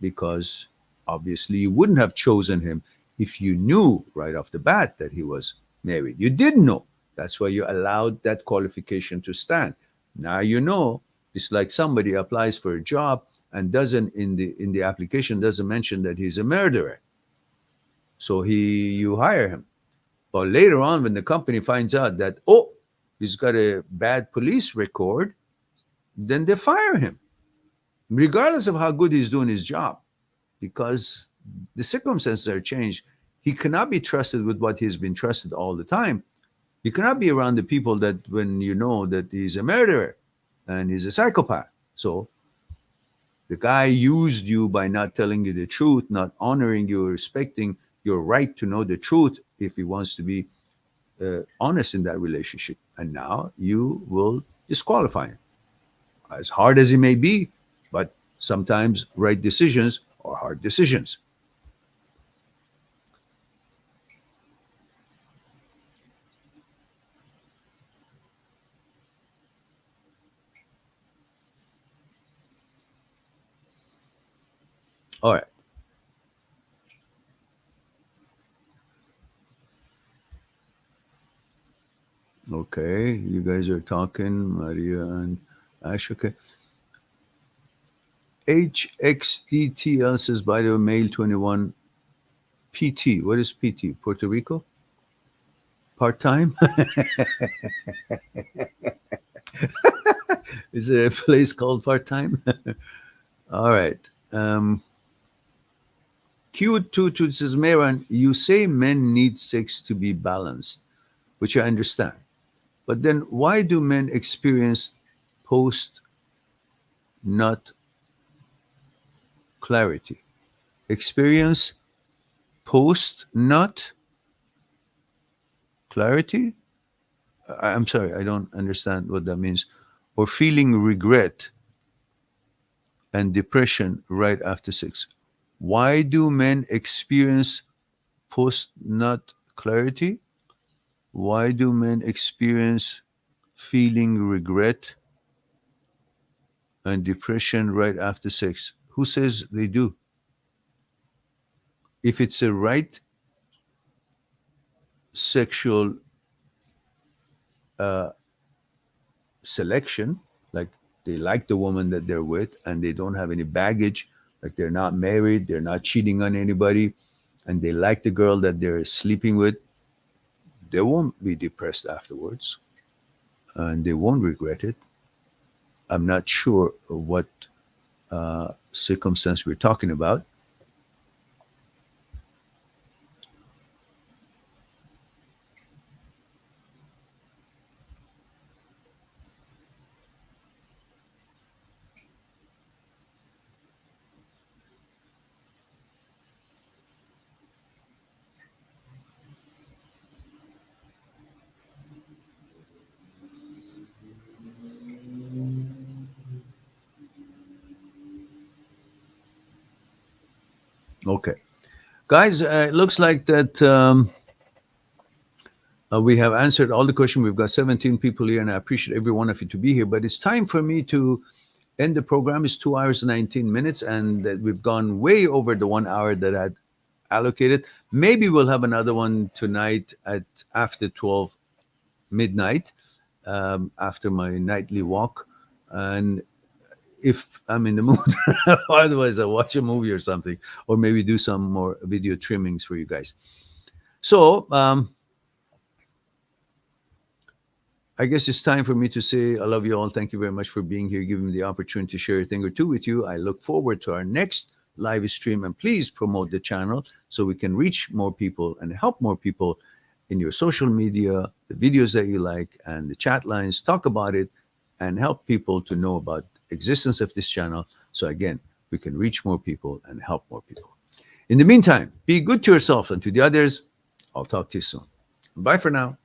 because obviously you wouldn't have chosen him if you knew right off the bat that he was married. You didn't know. That's why you allowed that qualification to stand. Now you know. It's like somebody applies for a job and doesn't in the application doesn't mention that he's a murderer. So you hire him. But later on, when the company finds out that, oh, he's got a bad police record, then they fire him, regardless of how good he's doing his job, because the circumstances are changed. He cannot be trusted with what he's been trusted all the time. You cannot be around the people that when you know that he's a murderer and he's a psychopath. So the guy used you by not telling you the truth, not honoring you, respecting your right to know the truth if he wants to be honest in that relationship. And now you will disqualify him, as hard as it may be, but sometimes right decisions are hard decisions. All right. Okay. You guys are talking, Maria and Ash. Okay. HXDTL says, by the way, male 21 PT. What is PT? Puerto Rico? Part time? Is there a place called part time? All right. Q22 says, Meran, you say men need sex to be balanced, which I understand. But then why do men experience post nut clarity? Experience post nut clarity? I'm sorry, I don't understand what that means. Or feeling regret and depression right after sex. Why do men experience post nut clarity? Why do men experience feeling regret and depression right after sex? Who says they do? If it's a right sexual uh, selection, like they like the woman that they're with and they don't have any baggage, like they're not married, they're not cheating on anybody, and they like the girl that they're sleeping with, they won't be depressed afterwards and they won't regret it. I'm not sure what circumstance we're talking about. Okay. Guys, it looks like that we have answered all the questions. We've got 17 people here, and I appreciate every one of you to be here. But it's time for me to end the program. It's 2 hours and 19 minutes, and that we've gone way over the 1 hour that I'd allocated. Maybe we'll have another one tonight at after 12 midnight, after my nightly walk. And if I'm in the mood, otherwise I'll watch a movie or something, or maybe do some more video trimmings for you guys. So I guess it's time for me to say I love you all. Thank you very much for being here, giving me the opportunity to share a thing or two with you. I look forward to our next live stream, and please promote the channel so we can reach more people and help more people in your social media, the videos that you like, and the chat lines. Talk about it and help people to know about existence of this channel. So again, we can reach more people and help more people. In the meantime, be good to yourself and to the others. I'll talk to you soon. Bye for now.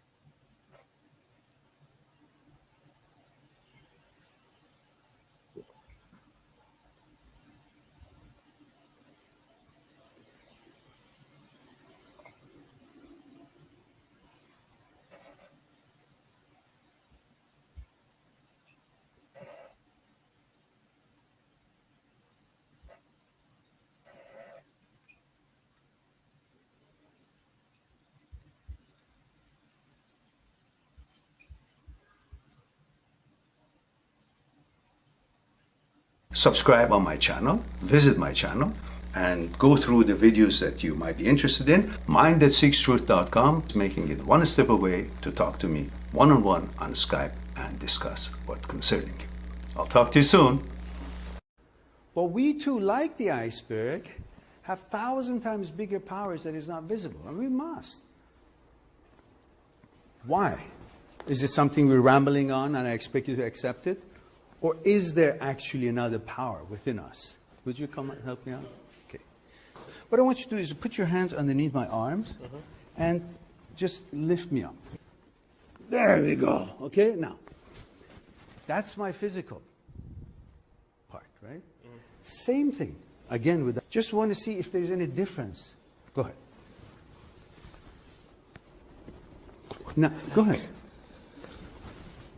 Subscribe on my channel, visit my channel, and go through the videos that you might be interested in. Mind@seekstruth.com is making it one step away to talk to me one-on-one on Skype and discuss what's concerning you. I'll talk to you soon. But we too, like the iceberg, have 1,000 times bigger powers that is not visible, and we must. Why? Is it something we're rambling on and I expect you to accept it? Or is there actually another power within us? Would you come and help me out? Okay. What I want you to do is put your hands underneath my arms and just lift me up. There we go. Okay, now, that's my physical part, right? Same thing, again, with that. Just want to see if there's any difference. Go ahead. Now, go ahead.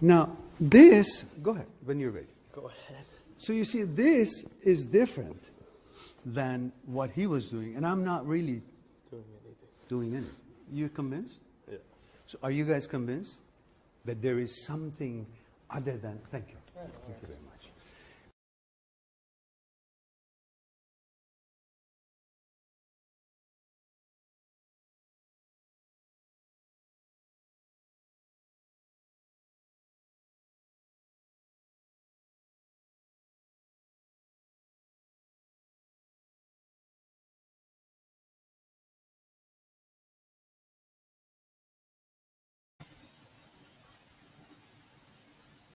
Now, this, go ahead, when you're ready. Go ahead. So you see, this is different than what he was doing, and I'm not really doing anything. You convinced? Yeah. So are you guys convinced that there is something other than, thank you. Thank you very much.